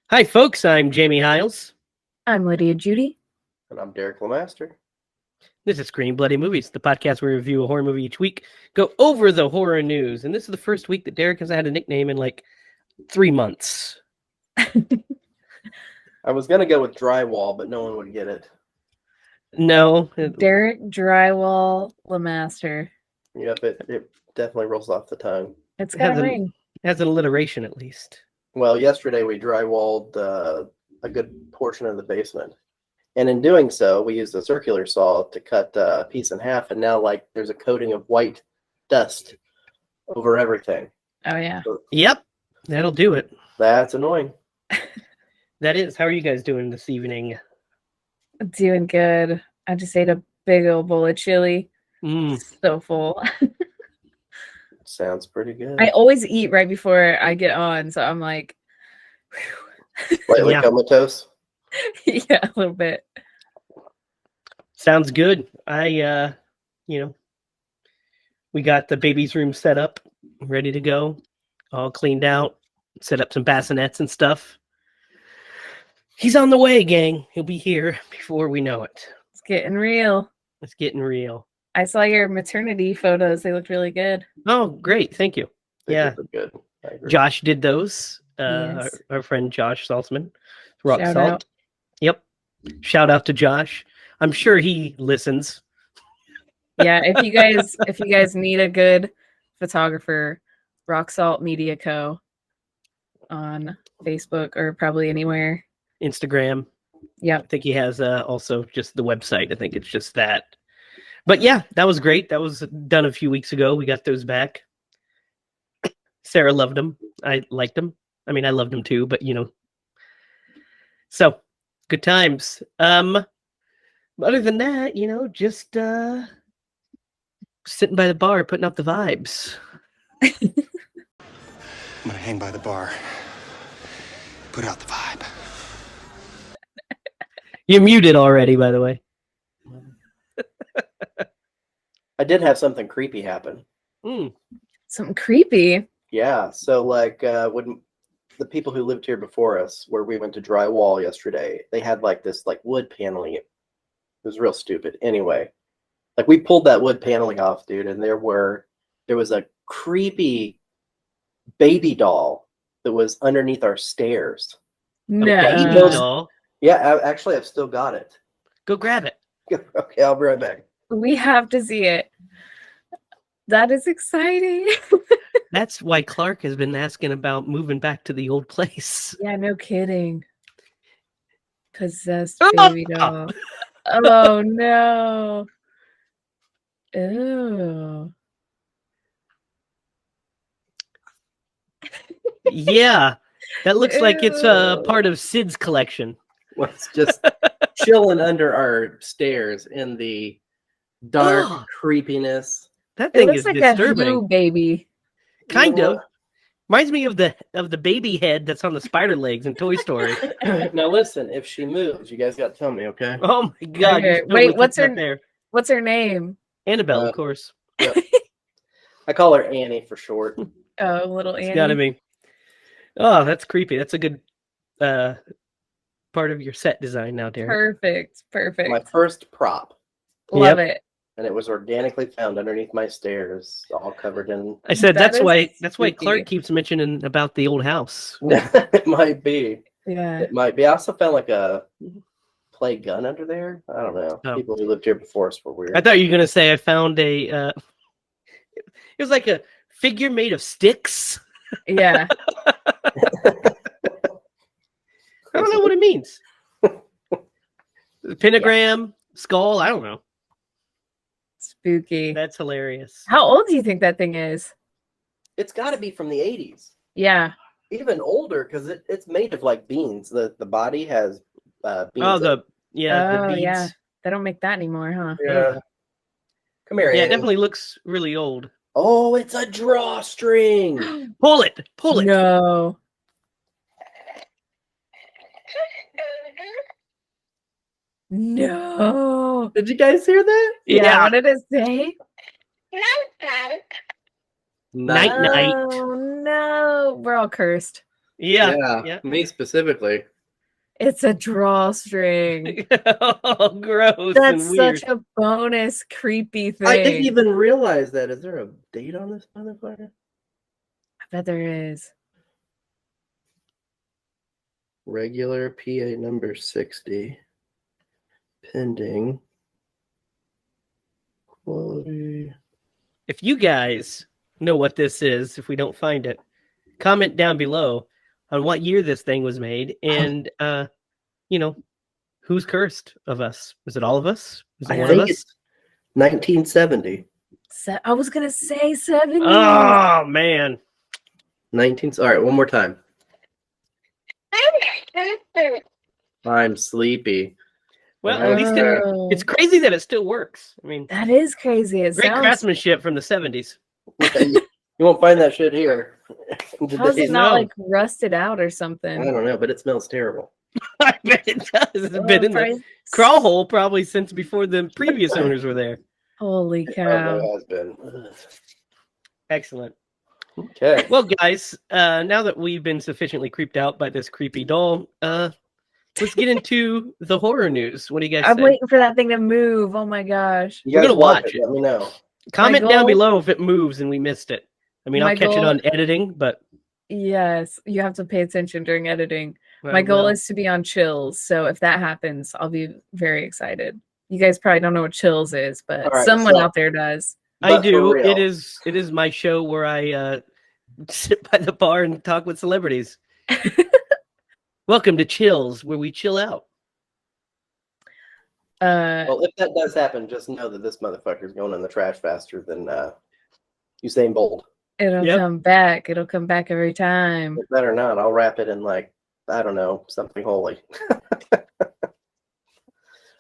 Hi, folks. I'm Jamie Hiles. I'm Lydia Judy. And I'm Derek Lemaster. This is Scream Bloody Movies, the podcast where we review a horror movie each week, go over the horror news. And this is the first week that Derek has had a nickname in like 3 months. I was going to go with drywall, but no one would get it. No. Derek Drywall Lemaster. Yep, it definitely rolls off the tongue. It's got a ring. It has an alliteration at least. Well, yesterday we drywalled a good portion of the basement. And in doing so, we used a circular saw to cut a piece in half. And now, there's a coating of white dust over everything. Oh, yeah. Yep. That'll do it. That's annoying. That is. How are you guys doing this evening? Doing good. I just ate a big old bowl of chili. So full. Sounds pretty good. I always eat right before I get on. So I'm like, Slightly comatose? Yeah, a little bit. Sounds good. We got the baby's room set up, ready to go, all cleaned out, set up some bassinets and stuff. He's on the way, gang. He'll be here before we know it. It's getting real. It's getting real. I saw your maternity photos. They looked really good. Oh, great. Thank you. They look good. I agree. Josh did those. Yes. Our friend Josh Saltzman. Rock Shout Salt. out. Yep. Shout out to Josh. I'm sure he listens. Yeah, if you guys need a good photographer, Rock Salt Media Co. on Facebook or probably anywhere. Instagram. Yeah. I think he has also just the website. I think it's just that. But yeah, that was great. That was done a few weeks ago. We got those back. Sarah loved them. I liked them. I mean, I loved them too, but So, good times. Other than that, just sitting by the bar, putting up the vibes. I'm gonna hang by the bar. Put out the vibe. You're muted already, by the way. I did have something creepy happen. Something creepy. Yeah, so when the people who lived here before us, where we went to drywall yesterday, they had this wood paneling. It was real stupid. Anyway, we pulled that wood paneling off, dude, and there was a creepy baby doll that was underneath our stairs. No. Baby doll? Yeah, I've still got it. Go grab it. Okay, I'll be right back. We have to see it. That is exciting. That's why Clark has been asking about moving back to the old place. Yeah, no kidding. Possessed baby doll. Oh no. Ew. Yeah, that looks like it's a part of Sid's collection. Well, it's just chilling under our stairs in the dark creepiness. That It thing looks is like disturbing. a Who baby. Kind of. Reminds me of the baby head that's on the spider legs in Toy Story. Now listen, if she moves, you guys got to tell me, okay? Oh my god. Okay, you totally wait, what's kept her- that there? What's her name? Annabelle, of course. Yep. I call her Annie for short. Oh, little Annie. It's gotta be. Oh, that's creepy. That's a good part of your set design now, Derek. Perfect. My first prop, Love it. and it was organically found underneath my stairs, all covered in. I said That that's is why spooky. Clark keeps mentioning about the old house. It might be. Yeah. It might be. I also found a play gun under there. I don't know. Oh. People who lived here before us were weird. I thought you were gonna say I found a it was like a figure made of sticks. Yeah. I don't know what it means. Pentagram, skull, I don't know. Spooky. That's hilarious. How old do you think that thing is? It's got to be from the 80s. Yeah. Even older, because it's made of beans. The body has beans. Oh, the beads. Yeah. They don't make that anymore, huh? Yeah. Come here, Yeah, it Annie. definitely looks really old. Oh, it's a drawstring. Pull it. No. No. Did you guys hear that? Yeah. What did it say? Night night. Oh no. We're all cursed. Yeah. me specifically. It's a drawstring. Oh, gross That's and weird. such a bonus creepy thing. I didn't even realize that. Is there a date on this motherfucker? I bet there is. Regular PA number 60. Pending. Quality. If you guys know what this is, if we don't find it, comment down below on what year this thing was made, and who's cursed of us? Is it all of us? Is it I one of think us? it's 1970. I was gonna say 70. Oh man. 19. All right, one more time. I'm sleepy. Well, at least it's crazy that it still works. I mean, that is crazy. It great sounds. craftsmanship from the 70s. You won't find that shit here. How is it not No. like rusted out or I something? don't know, but it smells terrible. I bet it does. It's been in the crawl hole probably since before the previous owners were there. Holy It cow! probably has been. Excellent. Okay. Well, guys, now that we've been sufficiently creeped out by this creepy doll, let's get into the horror news. What do you guys I'm say? waiting for that thing to move. Oh my gosh! You We're guys gonna watch it. Let me know. Comment My down goal- below if it moves and we missed it. I mean, My I'll catch it goal- on editing, but Yes, you have to pay attention during editing. well, My goal well, is to be on Chills, so if that happens, I'll be very excited. You guys probably don't know what Chills is, but All right, someone so- out there does. I But for do. real. It is my show where I sit by the bar and talk with celebrities. Welcome to Chills, where we chill out. Well, if that does happen, just know that this motherfucker's going in the trash faster than Usain Bolt. It'll Yep. come back. It'll come back every time. If better not, I'll wrap it in like, I don't know, something holy.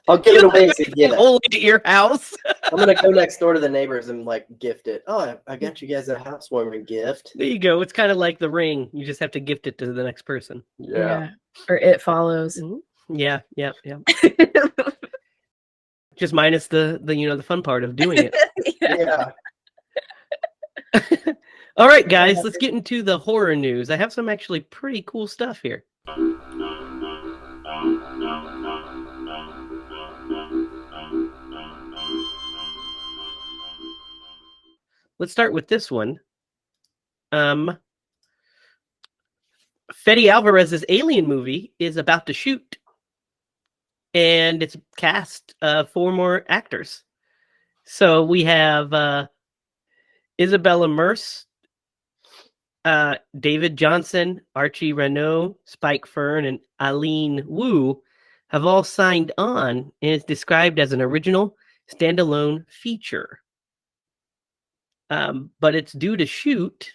I'll give it away if you get it. Only at your house. I'm gonna go next door to the neighbors and like gift it. Oh, I got you guys a housewarming gift. There you go. It's kind of like the ring. You just have to gift it to the next person. Yeah. Or It Follows. Yeah. Just minus the fun part of doing it. Yeah. All right, guys, let's get into the horror news. I have some actually pretty cool stuff here. Let's start with this one. Fede Alvarez's Alien movie is about to shoot, and it's cast 4 more actors. So we have Isabella Merce, David Johnson, Archie Renault, Spike Fern, and Eileen Wu have all signed on, and it's described as an original standalone feature. But it's due to shoot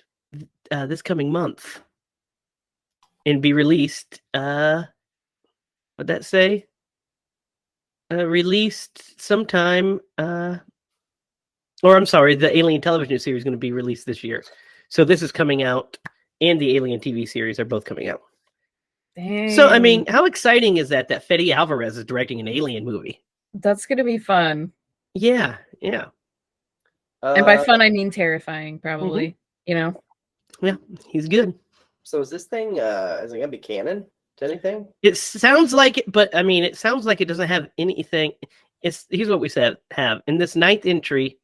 this coming month and be released. What'd that say? Released sometime. Or I'm sorry, the Alien television series is going to be released this year. So this is coming out, and the Alien TV series are both coming out. Dang. So, I mean, how exciting is that Fede Alvarez is directing an Alien movie? That's going to be fun. Yeah. And by fun, I mean terrifying, probably. You know? Yeah, he's good. So is this thing is it gonna be canon to anything? It sounds like it, but I mean, it sounds like it doesn't have anything. Here's what we have. In this 9th entry,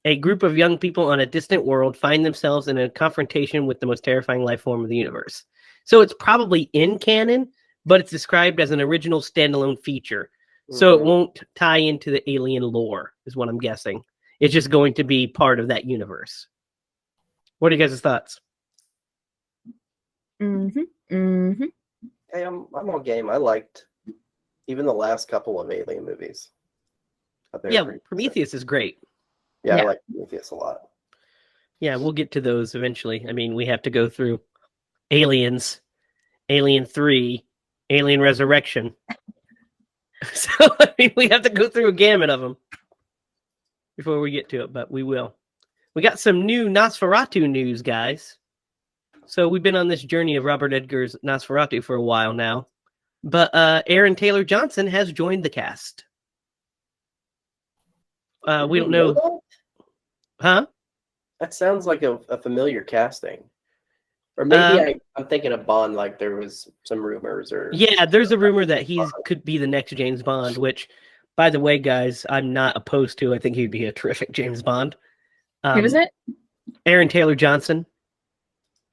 a group of young people on a distant world find themselves in a confrontation with the most terrifying life form of the universe. So it's probably in canon, but it's described as an original standalone feature. So it won't tie into the alien lore, is what I'm guessing. It's just going to be part of that universe. What are you guys' thoughts? Mm-hmm. Hey, I'm on game. I liked even the last couple of Alien movies. I think Yeah, they're pretty Prometheus is great. Yeah, Yeah. I like Prometheus a lot. Yeah, we'll get to those eventually. I mean, we have to go through Aliens, Alien 3, Alien Resurrection. So, I mean, we have to go through a gamut of them before we get to it, but we will. We got some new Nosferatu news, guys. So we've been on this journey of Robert Edgar's Nosferatu for a while now. But Aaron Taylor Johnson has joined the cast. We don't know. that? Huh? That sounds like a familiar casting. Or maybe I'm thinking of Bond, like there was some rumors or Yeah, there's a rumor that he could be the next James Bond, which, by the way, guys, I'm not opposed to. I think he'd be a terrific James Bond. Who is it? Aaron Taylor Johnson.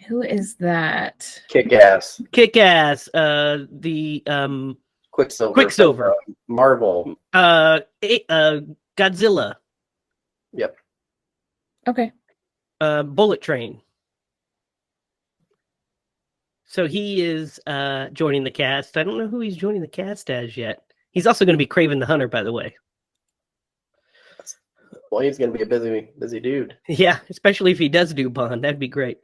Who is that? Kick-Ass. Kick-Ass. The Quicksilver. From, Marvel. Godzilla. Yep. Okay. Bullet Train. So he is joining the cast. I don't know who he's joining the cast as yet. He's also going to be Kraven the Hunter, by the way. Well, he's going to be a busy dude. Yeah, especially if he does do Bond. That'd be great.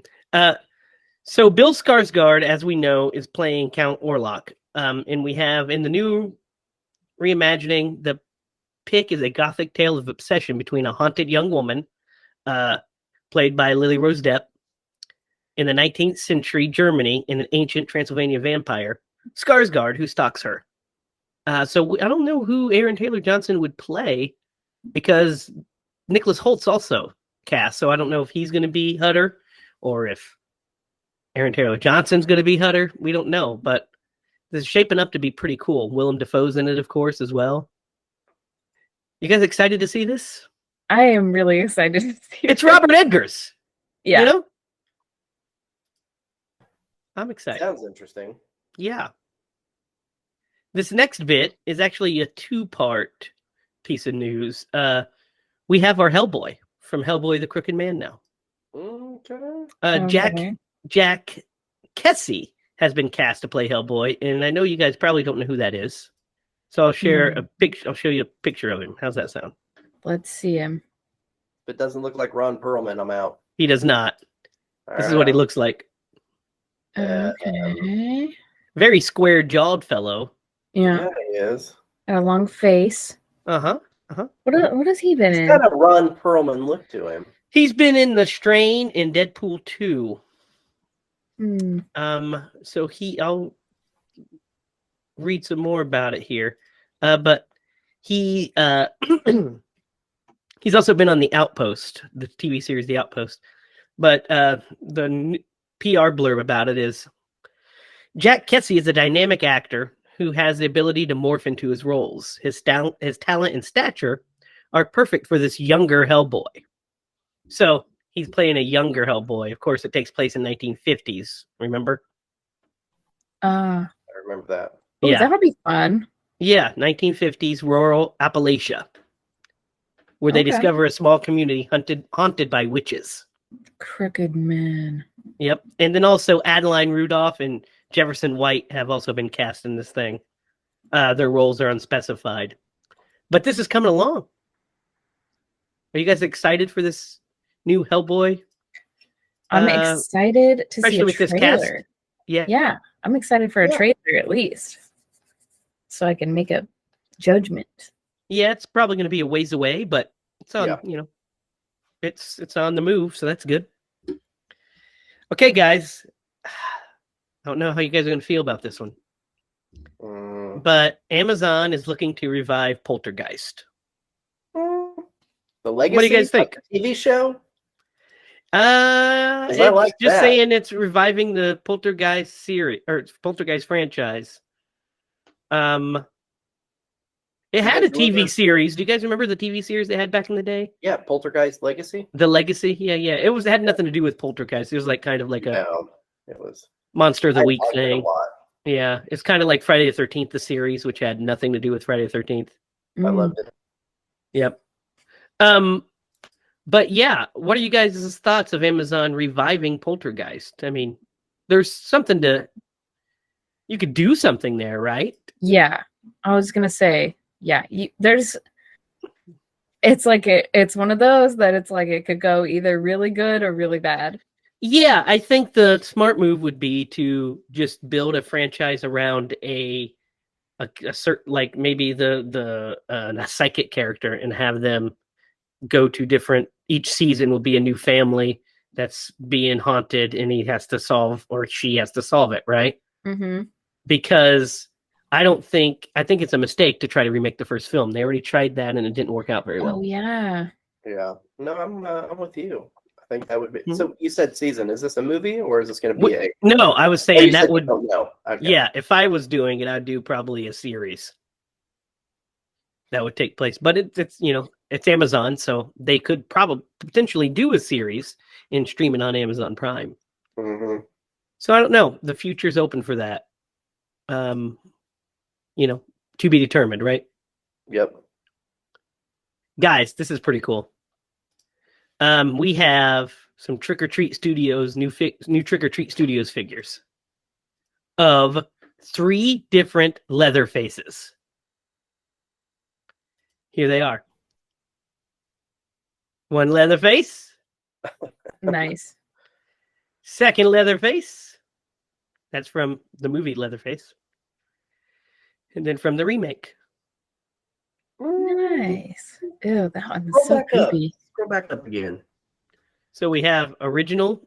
So Bill Skarsgård, as we know, is playing Count Orlok. And we have, in the new reimagining, the pick is a gothic tale of obsession between a haunted young woman, played by Lily Rose Depp, in the 19th century Germany, in an ancient Transylvania vampire, Skarsgård, who stalks her. So I don't know who Aaron Taylor Johnson would play, because Nicholas Holt's also cast. So I don't know if he's going to be Hutter or if Aaron Taylor Johnson's going to be Hutter. We don't know, but this is shaping up to be pretty cool. Willem Dafoe's in it, of course, as well. You guys excited to see this? I am really excited to see It's Robert Edgers. Yeah. You know? I'm excited. Sounds interesting. Yeah. This next bit is actually a two-part piece of news. We have our Hellboy from Hellboy the Crooked Man now. Okay. Jack Kesey has been cast to play Hellboy, and I know you guys probably don't know who that is. So I'll share a picture. I'll show you a picture of him. How's that sound? Let's see him. If it doesn't look like Ron Perlman, I'm out. He does not. This is what he looks like. Okay. Very square-jawed fellow. Yeah. Yeah, he is. Got a long face. What has he been He's in? got a Ron Perlman look to him. He's been in The Strain in Deadpool 2. So I'll read some more about it here. But he he's also been on The Outpost, the TV series The Outpost. But the PR blurb about it is, Jack Kesey is a dynamic actor who has the ability to morph into his roles. His talent and stature are perfect for this younger Hellboy. So he's playing a younger Hellboy. Of course, it takes place in 1950s. Remember? I remember that. Yeah, that would be fun. Yeah, 1950s rural Appalachia, where they discover a small community haunted by witches. Crooked Man. Yep, and then also Adeline Rudolph and Jefferson White have also been cast in this thing. Their roles are unspecified, but this is coming along. Are you guys excited for this new Hellboy? I'm excited to see a with this trailer. cast. Yeah. Yeah, I'm excited for a trailer at least, so I can make a judgment. Yeah, it's probably going to be a ways away, but it's on. You know, it's on the move, so that's good. Okay, guys. I don't know how you guys are going to feel about this one, but Amazon is looking to revive Poltergeist. The Legacy. What do you guys think? TV show? It's like just that. saying it's reviving the Poltergeist series or Poltergeist franchise. It had a TV series. Do you guys remember the TV series they had back in the day? Yeah, Poltergeist Legacy. The Legacy. Yeah. It had nothing to do with Poltergeist. It was like kind of like a it was Monster of the Week liked it a thing. lot. Yeah, it's kind of like Friday the 13th, the series, which had nothing to do with Friday the 13th. I loved it. Yep. But yeah, what are you guys' thoughts of Amazon reviving Poltergeist? I mean, there's something you could do something there, right? Yeah, I was gonna say, it's like it's one of those that it's like it could go either really good or really bad. Yeah, I think the smart move would be to just build a franchise around a certain, like maybe the psychic character, and have them go to different. Each season will be a new family that's being haunted, and he has to solve, or she has to solve it, right? Mm-hmm. Because I think it's a mistake to try to remake the first film. They already tried that, and it didn't work out very well. Oh yeah. Yeah. No, I'm with you. I think that would be. Mhm. So you said season. Is this a movie or is this going to be a? No, I was Oh, saying you said that you would. don't know. Okay. Yeah, if I was doing it, I'd do probably a series that would take place. But it's it's Amazon, so they could probably potentially do a series and stream it on Amazon Prime. Hmm. So I don't know. The future's open for that. To be determined, right? Yep. Guys, this is pretty cool. We have some Trick or Treat Studios new Trick or Treat Studios figures of 3 different leather faces. Here they are. One leather face, Nice. second leather face. That's from the movie Leatherface. And then from the remake. Nice. Ew, that one's Scroll so back up. creepy. Scroll back up again. So we have original,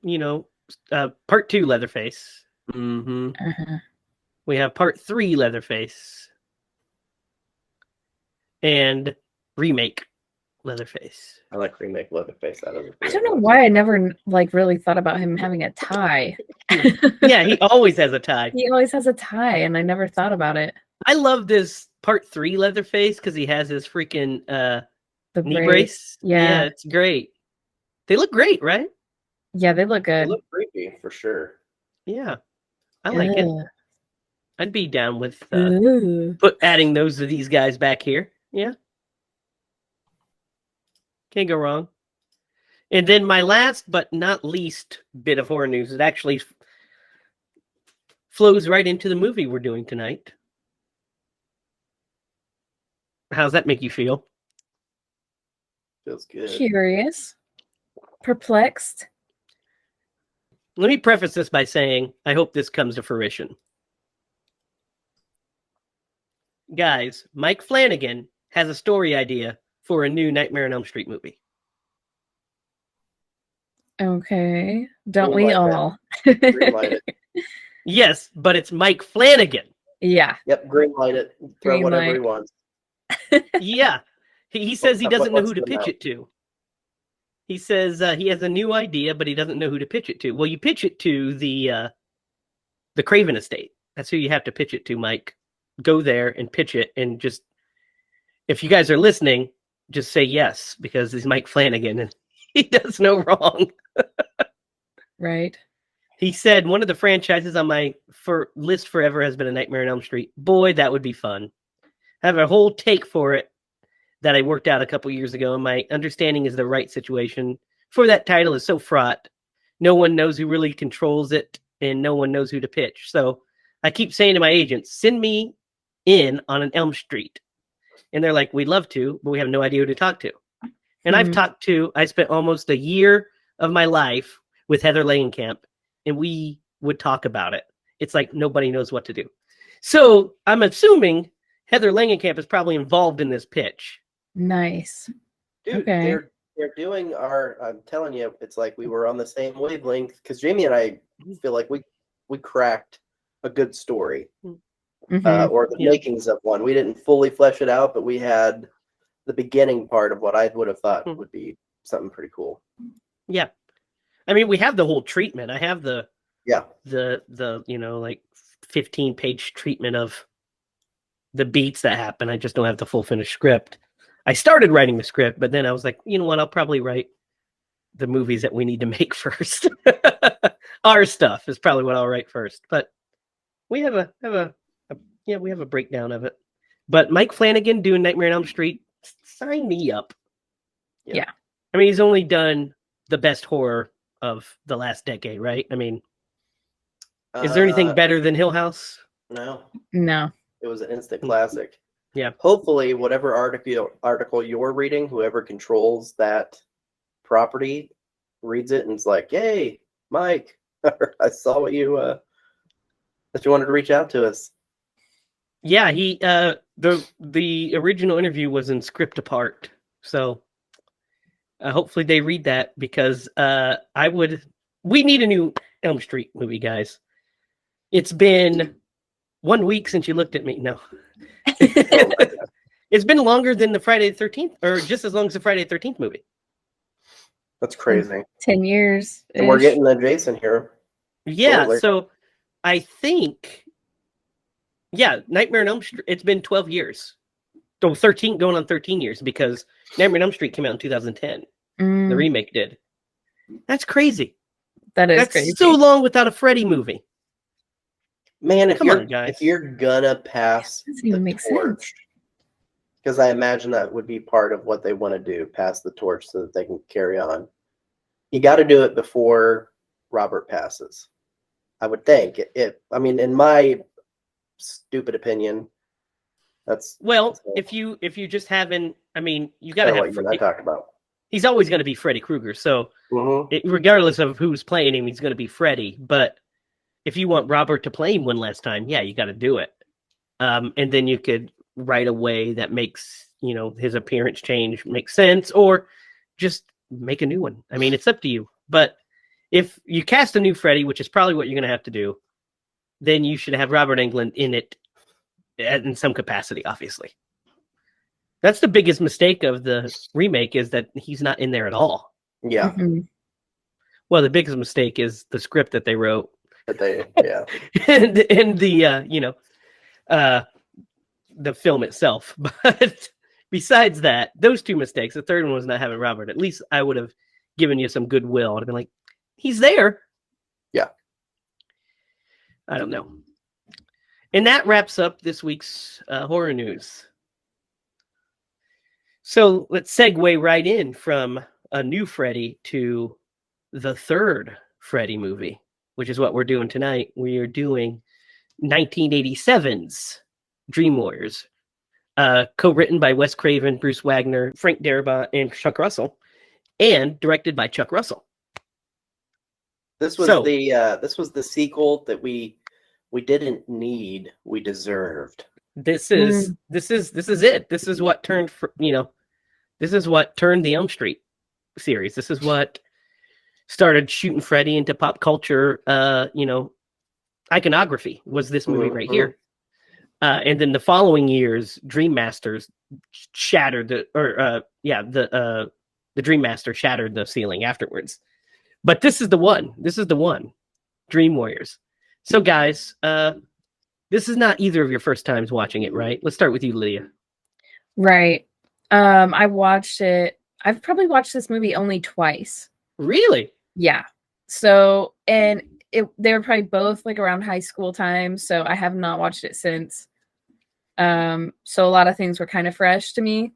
part 2 Leatherface. Mm-hmm. Uh-huh. We have part 3 Leatherface. And remake Leatherface. I like remake Leatherface. That is. I don't know why I never really thought about him having a tie. Yeah, he always has a tie. He always has a tie, and I never thought about it. I love this part 3 Leatherface because he has his freaking The knee brace. Yeah. It's great. They look great, right? Yeah, they look They good. look creepy for sure. Yeah, I like it. Ugh. I'd be down with Ooh. adding those to these guys back here. Yeah, can't go wrong. And then my last but not least bit of horror news, it actually flows right into the movie we're doing tonight. How's that make you feel? Feels good. Curious. Perplexed. Let me preface this by saying I hope this comes to fruition. Guys, Mike Flanagan has a story idea for a new Nightmare on Elm Street movie. Okay. Don't Green we light all? Green light it. Yes, but it's Mike Flanagan. Yeah. Yep. Green light it. Throw Green whatever light. he wants. Yeah. He says he doesn't know who to What's the pitch note? it to. He says he has a new idea, but he doesn't know who to pitch it to. Well, you pitch it to the Craven estate. That's who you have to pitch it to, Mike. Go there and pitch it, and just, if you guys are listening, just say yes, because he's Mike Flanagan and he does no wrong. Right. He said one of the franchises on my list forever has been A Nightmare on Elm Street. Boy, that would be fun. I have a whole take for it that I worked out a couple years ago, and my understanding is the right situation for that title is so fraught. No one knows who really controls it, and no one knows who to pitch. So I keep saying to my agents, send me in on an Elm Street. And they're like, we'd love to, but we have no idea who to talk to. And I spent almost a year of my life with Heather Langenkamp, and we would talk about it. It's like nobody knows what to do. So I'm assuming Heather Langenkamp is probably involved in this pitch. Nice. Dude, Okay. they're doing I'm telling you, it's like we were on the same wavelength because Jamie and I feel like we cracked a good story. Mhm. Or the makings of one. We didn't fully flesh it out, but we had the beginning part of what I would have thought would be something pretty cool. Yeah. I mean, we have the whole treatment. I have the Yeah. the 15-page treatment of the beats that happen. I just don't have the full finished script. I started writing the script, but then I was like, you know what? I'll probably write the movies that we need to make first. Our stuff is probably what I'll write first. But we have a breakdown of it. But Mike Flanagan doing Nightmare on Elm Street, sign me up. Yeah. I mean, he's only done the best horror of the last decade, right? I mean, is there anything better than Hill House? No. No. It was an instant classic. Yeah. Hopefully, whatever article you're reading, whoever controls that property reads it and is like, "Hey, Mike, I saw what you that you wanted to reach out to us." Yeah, he the original interview was in script apart, so hopefully they read that because we need a new Elm Street movie, guys. It's been 1 week since you looked at me. No. It's been longer than the Friday the 13th, or just as long as the Friday the 13th movie. That's crazy. 10 years. And we're getting the Jason here. Yeah, Shortly. so I think, Nightmare on Elm Street, it's been 12 years. Oh, 13, going on 13 years, because Nightmare on Elm Street came out in 2010. The remake did. That's crazy. That is That's crazy. so long without a Freddy movie. Man, if Come you're on, guys. if you're gonna pass Doesn't even make sense. because I imagine that would be part of what they want to do, pass the torch so that they can carry on. You got to do it before Robert passes. I would think. I mean, in my stupid opinion, that's Well, So- if you just haven't, I mean, you got to kind of have. what you and I talked about. He's always going to be Freddy Krueger, so Mm-hmm. regardless of who's playing him, he's going to be Freddy. But if you want Robert to play him one last time, yeah, you got to do it. And then you could write a way that makes his appearance change make sense, or just make a new one. I mean, it's up to you. But if you cast a new Freddy, which is probably what you're going to have to do, then you should have Robert Englund in it in some capacity, obviously. That's the biggest mistake of the remake, is that he's not in there at all. Yeah, Mhm. Well, the biggest mistake is the script that they wrote but they and the the film itself. But besides that, those two mistakes, the third one was not having Robert. At least I would have given you some goodwill. I'd have been like, he's there. Yeah. I don't know. And that wraps up this week's horror news. So let's segue right in from a new Freddy to the third Freddy movie, which is what we're doing tonight. We are doing 1987's Dream Warriors, co-written by Wes Craven, Bruce Wagner, Frank Darabont, and Chuck Russell, and directed by Chuck Russell. This was So- the sequel that we didn't need, we deserved. This is it. This is what turned this is what turned the Elm Street series. This is what started shooting Freddy into pop culture. Iconography was this movie right here. And then the following years, Dream Masters shattered the Dream Master shattered the ceiling afterwards. But this is the one. This is the one. Dream Warriors. So guys, this is not either of your first times watching it, right? Let's start with you, Lydia. Right. I watched it. I've probably watched this movie only twice. Really? Yeah. So, and they were probably both like around high school time. So I have not watched it since. So a lot of things were kind of fresh to me.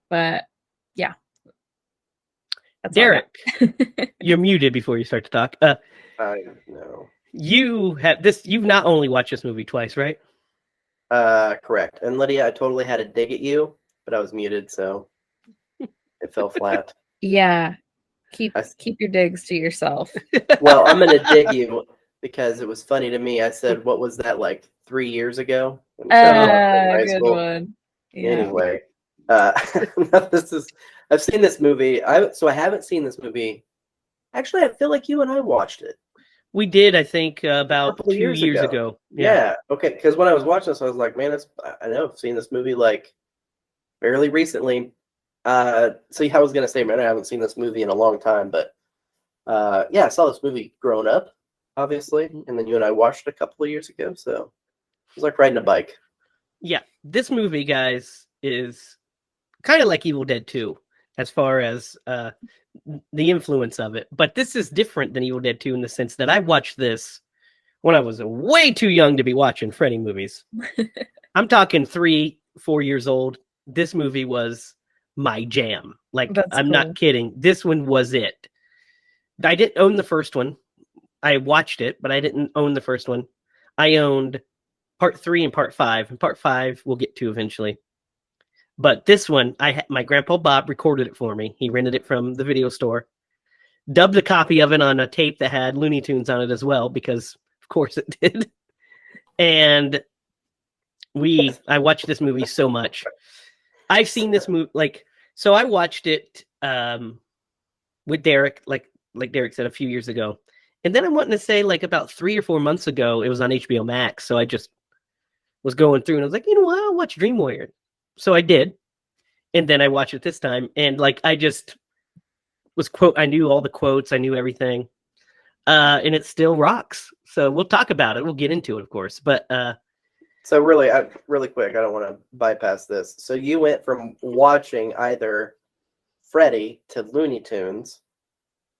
But yeah. That's all I got. Derek, you're muted before you start to talk. I know. You've not only watched this movie twice, right? Correct. And Lydia, I totally had a dig at you, but I was muted, so it fell flat. Yeah. Keep I- your digs to yourself. Well, I'm gonna dig you because it was funny to me. I said, "What was that like 3 years ago?" When you said, "Oh, in high Good school." one. Yeah. Anyway, I've seen this movie. I haven't seen this movie. Actually, I feel like you and I watched it. We did, I think, about Couple 2 years years ago. ago. Yeah. Okay. Because when I was watching this, I was like, "Man, I know I've seen this movie like fairly recently." So I was gonna say, man, I haven't seen this movie in a long time, but I saw this movie growing up, obviously, and then you and I watched it a couple of years ago. So it was like riding a bike. Yeah. This movie, guys, is kind of like Evil Dead 2 as far as the influence of it. But this is different than Evil Dead 2 in the sense that I watched this when I was way too young to be watching Freddy movies. I'm talking 3-4 years old. This movie was my jam. Like, That's I'm cool. not kidding. This one was it. I didn't own the first one. I watched it, but I didn't own the first one. I owned part 3 and part 5, and part 5 we'll get to eventually. But this one, my grandpa Bob recorded it for me. He rented it from the video store, dubbed a copy of it on a tape that had Looney Tunes on it as well, because of course it did. And I watched this movie so much. I've seen this movie so I watched it with Derek, like Derek said, a few years ago. And then I'm wanting to say like about 3 or 4 months ago, it was on HBO Max. So I just was going through and I was like, you know what, I'll watch Dream Warrior. So I did. And then I watched it this time. And like, I just I knew all the quotes, I knew everything. And it still rocks. So we'll talk about it. We'll get into it, of course. But So really quick, I don't want to bypass this. So you went from watching either Freddy to Looney Tunes,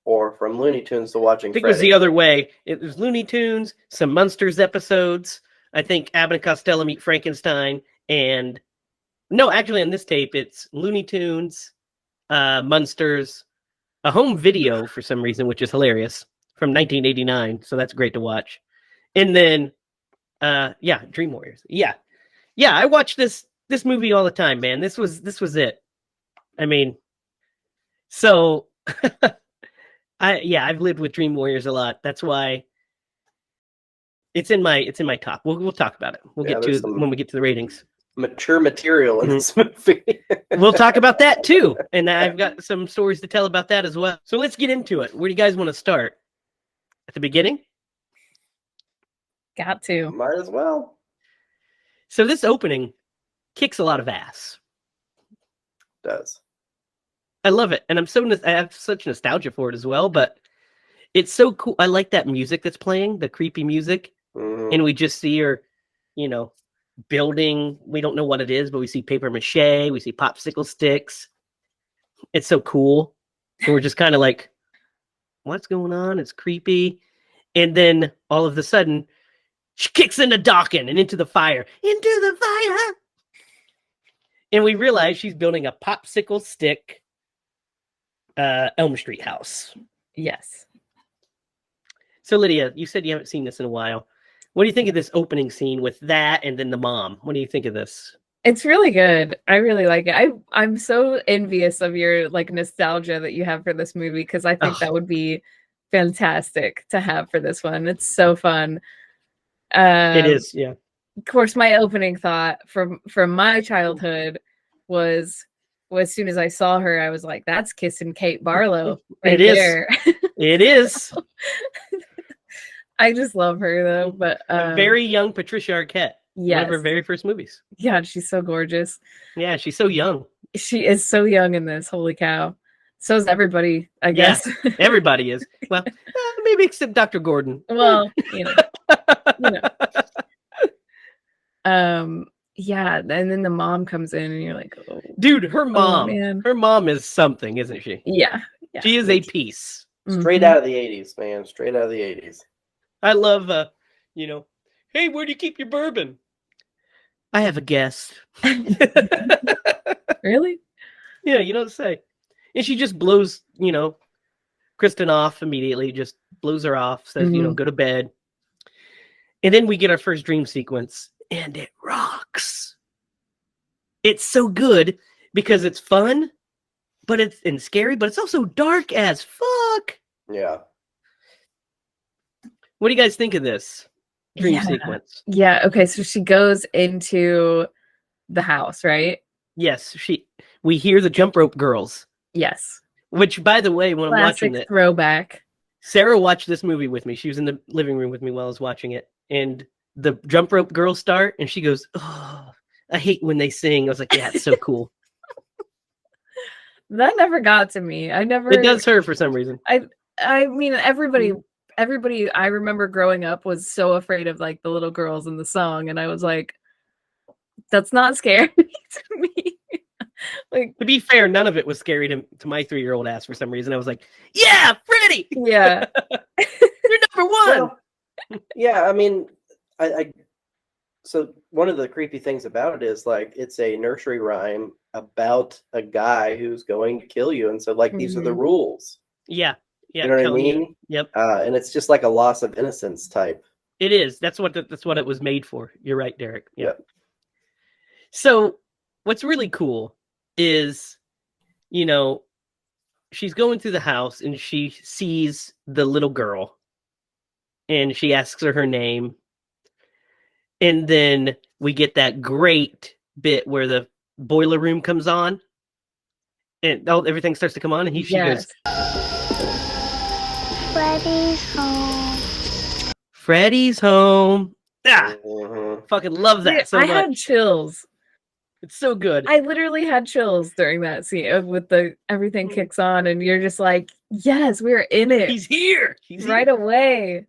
or from Looney Tunes to watching I think Freddy. it was the other way. It was Looney Tunes, some Munsters episodes. I think Abbott and Costello Meet Frankenstein, and no, actually on this tape it's Looney Tunes, Munsters, a home video for some reason, which is hilarious, from 1989. So that's great to watch. And then, Dream Warriors. Yeah, I watch this movie all the time, man. This was it. I mean, so I've lived with Dream Warriors a lot. That's why it's in my top. We'll talk about it. We'll get to it when we get to the ratings. Mature material in this movie. We'll talk about that too, and I've got some stories to tell about that as well. So let's get into it. Where do you guys want to start? At the beginning? Got to. Might as well. So this opening kicks a lot of ass. Does. I love it, and I have such nostalgia for it as well. But it's so cool. I like that music that's playing, the creepy music, and we just see her, building. We don't know what it is, but we see paper mache. We see popsicle sticks. It's so cool. And we're just kind of like, what's going on? It's creepy. And then all of a sudden, she kicks into Dawkins and into the fire. Into the fire! And we realize she's building a popsicle stick Elm Street house. Yes. So Lydia, you said you haven't seen this in a while. What do you think of this opening scene with that and then the mom? What do you think of this? It's really good. I really like it. I'm so envious of your nostalgia that you have for this movie, because I think that would be fantastic to have for this one. It's so fun. It is, yeah. Of course, my opening thought from my childhood was, well, as soon as I saw her, I was like, "That's kissing Kate Barlow right there." It is. I just love her though, but a very young Patricia Arquette. Yes. One of her very first movies. Yeah, she's so gorgeous. Yeah, she's so young. She is so young in this. Holy cow. So is everybody, I guess. Yeah, everybody is. Well, maybe except Dr. Gordon. Well, yeah, and then the mom comes in and you're like, oh. Dude, her mom. Man. Her mom is something, isn't she? Yeah. She is a piece. Straight out of the 80s, man. Straight out of the 80s. I love, hey, where do you keep your bourbon? I have a guest. Really? Yeah, you know what to say. And she just blows, Kristen off immediately, just blows her off, says, go to bed. And then we get our first dream sequence, and it rocks. It's so good because it's fun, and scary, but it's also dark as fuck. Yeah. What do you guys think of this dream sequence? Yeah. Okay. So she goes into the house, right? Yes. We hear the jump rope girls. Yes. Which, by the way, when I'm watching it, throwback. Sarah watched this movie with me. She was in the living room with me while I was watching it, and the jump rope girls start, and she goes, "Oh, I hate when they sing." I was like, "Yeah, it's so cool." That never got to me. It does her for some reason. I mean, everybody I remember growing up was so afraid of the little girls in the song, and I was like, that's not scary to me. To be fair, none of it was scary to my 3-year-old ass for some reason. I was like, yeah, Freddy. Yeah. You're number one. Well, yeah, I mean, so one of the creepy things about it is it's a nursery rhyme about a guy who's going to kill you, and so these are the rules. Yeah. You know what I mean? Yep. And it's just like a loss of innocence type. It is. That's what it was made for. You're right, Derek. Yep. So what's really cool is, she's going through the house and she sees the little girl and she asks her name. And then we get that great bit where the boiler room comes on and everything starts to come on, and she goes, Freddy's home. Freddy's home. Ah, Mm-hmm. fucking love that so much. I had chills. It's so good. I literally had chills during that scene with the everything kicks on, and you're just like, yes, we're in it He's here. He's right here. away.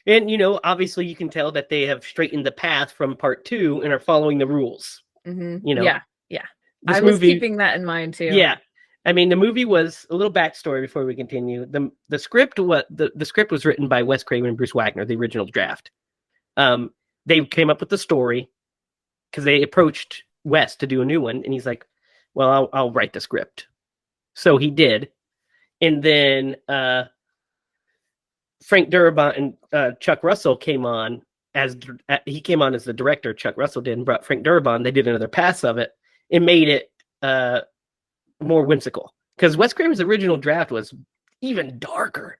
And obviously you can tell that they have straightened the path from part 2 and are following the rules. Yeah. This I was movie, keeping that in mind too. yeah. I mean, the movie was a little backstory before we continue. The script the script was written by Wes Craven and Bruce Wagner, the original draft. They came up with the story because they approached Wes to do a new one, and he's like, "Well, I'll write the script." So he did, and then Frank Darabont and Chuck Russell came on as the director. Chuck Russell did, and brought Frank Darabont. They did another pass of it and made it more whimsical, because Wes Craven's original draft was even darker.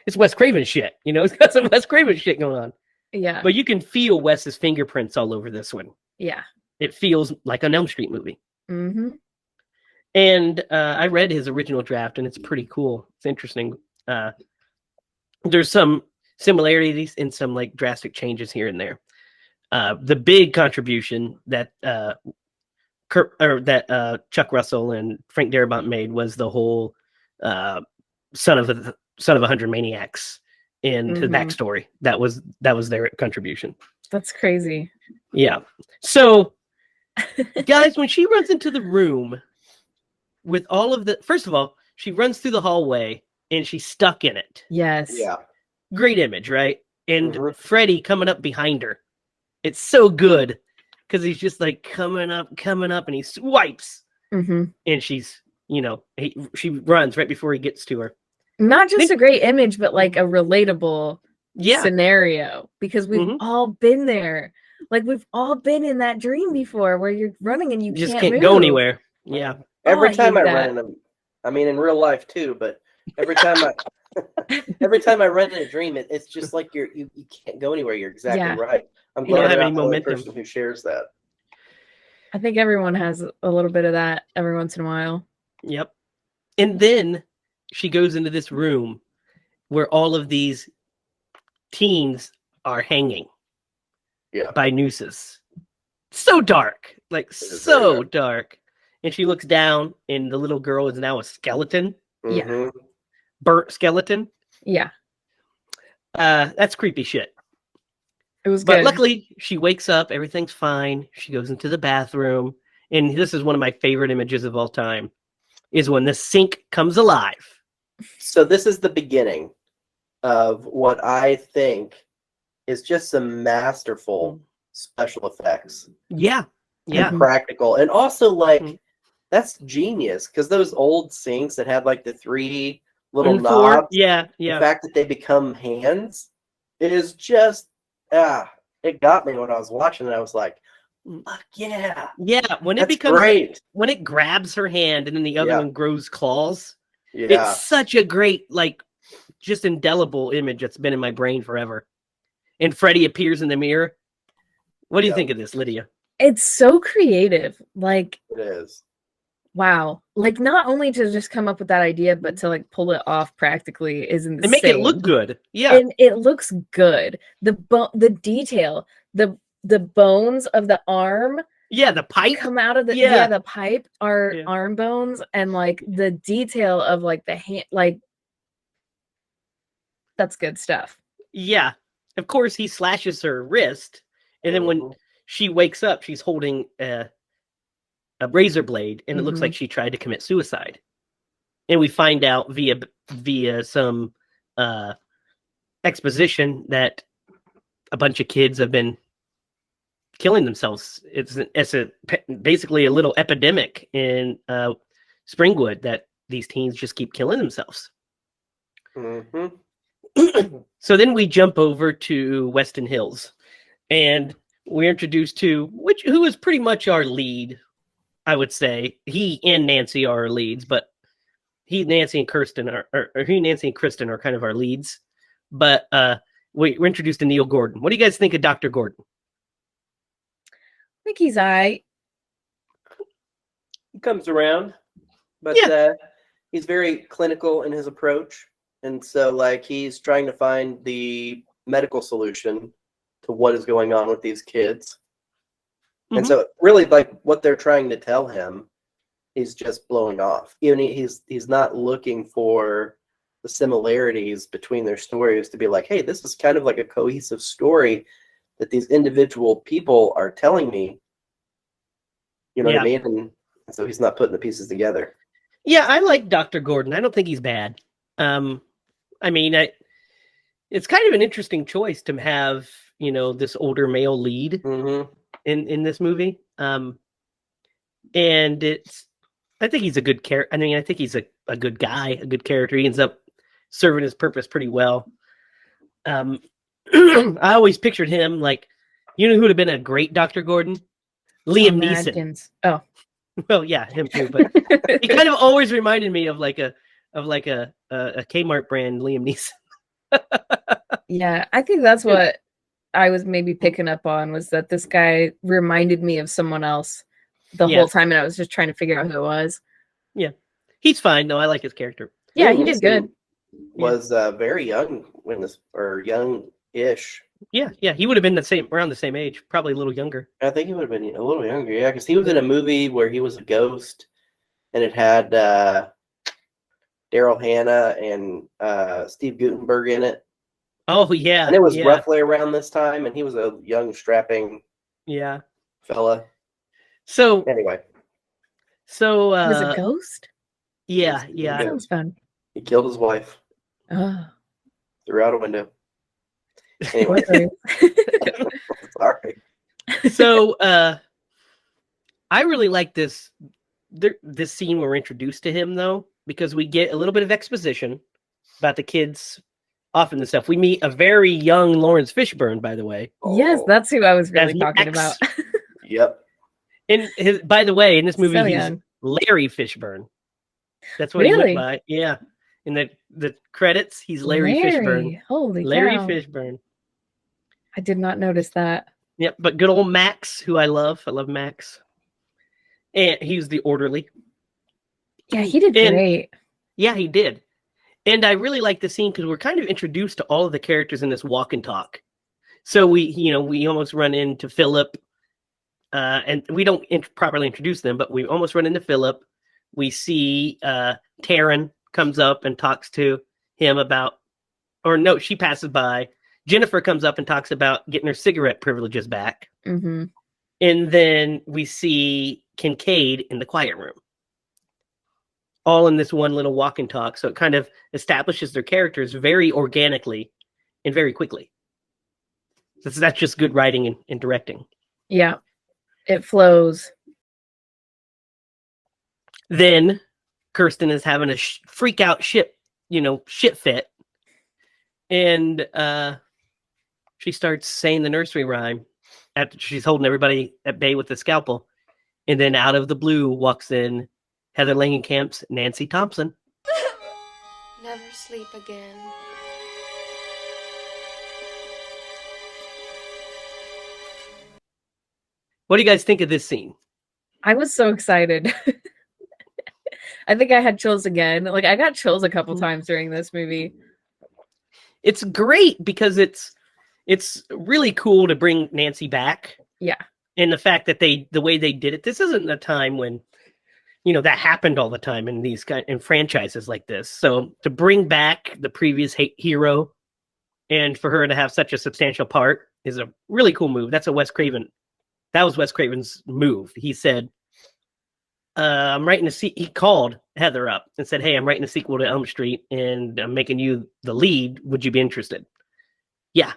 It's Wes Craven shit, it's got some Wes Craven shit going on. Yeah. But you can feel Wes's fingerprints all over this one. Yeah. It feels like an Elm Street movie. Mm-hmm. And I read his original draft, and it's pretty cool. It's interesting. There's some similarities and some like drastic changes here and there. The big contribution that Chuck Russell and Frank Darabont made was the whole son of 100 maniacs and the backstory. That was their contribution. That's crazy. Yeah. So, guys, when she runs into the room with all of first of all, she runs through the hallway and she's stuck in it. Yes. Yeah. Great image, right? And Freddy coming up behind her. It's so good because he's just like coming up, and he swipes. And she's, she runs right before he gets to her. Not just a great image, but like a relatable scenario, because we've all been there. Like, we've all been in that dream before where you're running and you just can't go anywhere. Yeah. Every time I hate run in I mean, in real life too, but every time I run in a dream, it's just like you can't go anywhere. You're exactly right. I'm You don't glad have I'm any not the only momentum. person who shares that. I think everyone has a little bit of that every once in a while. Yep. And then she goes into this room where all of these teens are hanging by nooses. So dark, like so dark. And she looks down, and the little girl is now a skeleton. Yeah. Burnt skeleton. Yeah. That's creepy shit. It was But good. luckily, she wakes up. Everything's fine. She goes into the bathroom. And this is one of my favorite images of all time, is when the sink comes alive. So this is the beginning of what I think is just some masterful special effects. Yeah. Yeah. And practical. And also, like, that's genius, because those old sinks that had like the 3 little knobs, the fact that they become hands is just it got me when I was watching it. I was like, fuck yeah. When That's it becomes great. When it grabs her hand and then the other one grows claws, Yeah. it's such a great, like, just indelible image that's been in my brain forever. And Freddy appears in the mirror. What do you think of this, Lydia? It's so creative. Like, it is. Wow. Like, not only to just come up with that idea, but to like pull it off practically is insane. And make it look good. Yeah. And it looks good. The detail, the bones of the arm. Yeah, the pipe come out of the pipe are arm bones, and like the detail of like the hand, like, that's good stuff. Yeah. Of course, he slashes her wrist, and then when she wakes up, she's holding a razor blade, and it looks like she tried to commit suicide. And we find out via some exposition that a bunch of kids have been killing themselves. It's basically a little epidemic in Springwood, that these teens just keep killing themselves. So then we jump over to Weston Hills, and we're introduced to who is pretty much our lead. I would say he and Nancy are our leads, but Nancy and Kristen are kind of our leads. But we're introduced to Neil Gordon. What do you guys think of Dr. Gordon? I think he's all right. He comes around, but he's very clinical in his approach. And so, like, he's trying to find the medical solution to what is going on with these kids. And Mhm. so really like what they're trying to tell him is just blowing off. Even he's not looking for the similarities between their stories to be like, hey, this is kind of like a cohesive story that these individual people are telling me. You know what I mean? And so he's not putting the pieces together. Yeah, I like Dr. Gordon. I don't think he's bad. I mean, it's kind of an interesting choice to have, this older male lead Mm-hmm. in this movie. And I think he's a good character. I mean, I think he's a good guy, a good character. He ends up serving his purpose pretty well. I always pictured him like, who would have been a great Dr. Gordon? Liam Neeson. Adkins. Oh. Well, yeah, him too. But he kind of always reminded me of like a Kmart brand Liam Neeson. Yeah, I think that's what I was maybe picking up on, was that this guy reminded me of someone else the whole time, and I was just trying to figure out who it was. Yeah, he's fine though. I like his character. Yeah, he did good. Was very young when this, or young-ish. Yeah, he would have been around the same age, probably a little younger. I think he would have been a little younger, yeah, because he was in a movie where he was a ghost, and it had Daryl Hannah and Steve Guttenberg in it. Oh yeah, and it was roughly around this time, and he was a young, strapping fella. So anyway, was a ghost. Yeah. That sounds fun. He killed his wife. Oh. Threw out a window. Anyway, sorry. So I really like this scene where we're introduced to him, though, because we get a little bit of exposition about the kids off and the stuff. We meet a very young Lawrence Fishburne, by the way. Yes, that's who I was really talking about. Yep. And by the way, in this movie, So he's young. Larry Fishburne. That's what he went by. Yeah. In the credits, he's Larry Fishburne. Holy Larry cow. Fishburne. I did not notice that. Yep, but good old Max, who I love. I love Max. And he's the orderly. Yeah, he did great. Yeah, he did. And I really like the scene because we're kind of introduced to all of the characters in this walk and talk. So we almost run into Philip, and we don't properly introduce them, but we almost run into Philip. We see Taryn comes up and talks to him about, or no, she passes by. Jennifer comes up and talks about getting her cigarette privileges back. Mm-hmm. And then we see Kincaid in the quiet room. All in this one little walk and talk. So it kind of establishes their characters very organically and very quickly. That's just good writing and directing. Yeah, it flows. Then Kirsten is having a freak out shit fit. And she starts saying the nursery rhyme after she's holding everybody at bay with the scalpel. And then out of the blue walks in Heather Langenkamp's Nancy Thompson. Never sleep again. What do you guys think of this scene? I was so excited. I think I had chills again. Like, I got chills a couple times during this movie. It's great because it's really cool to bring Nancy back. Yeah. And the fact that the way they did it, this isn't a time when, that happened all the time in these in franchises like this. So to bring back the previous hero and for her to have such a substantial part is a really cool move. That was Wes Craven's move. He said, I'm writing he called Heather up and said, hey, I'm writing a sequel to Elm Street and I'm making you the lead. Would you be interested? Yeah.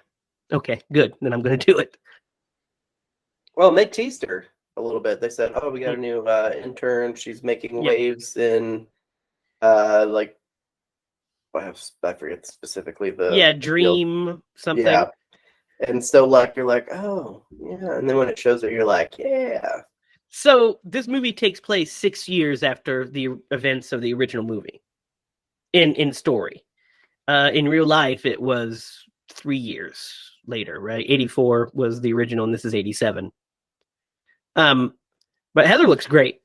Okay, good. Then I'm going to do it. Well, they teased her a little bit. They said, oh, we got a new intern. She's making waves in, I forget specifically the Dream something. Yeah. And so, you're like, oh, yeah. And then when it shows it, you're like, yeah. So this movie takes place 6 years after the events of the original movie in story. In real life, it was 3 years later, right? 84 was the original, and this is 87. But Heather looks great.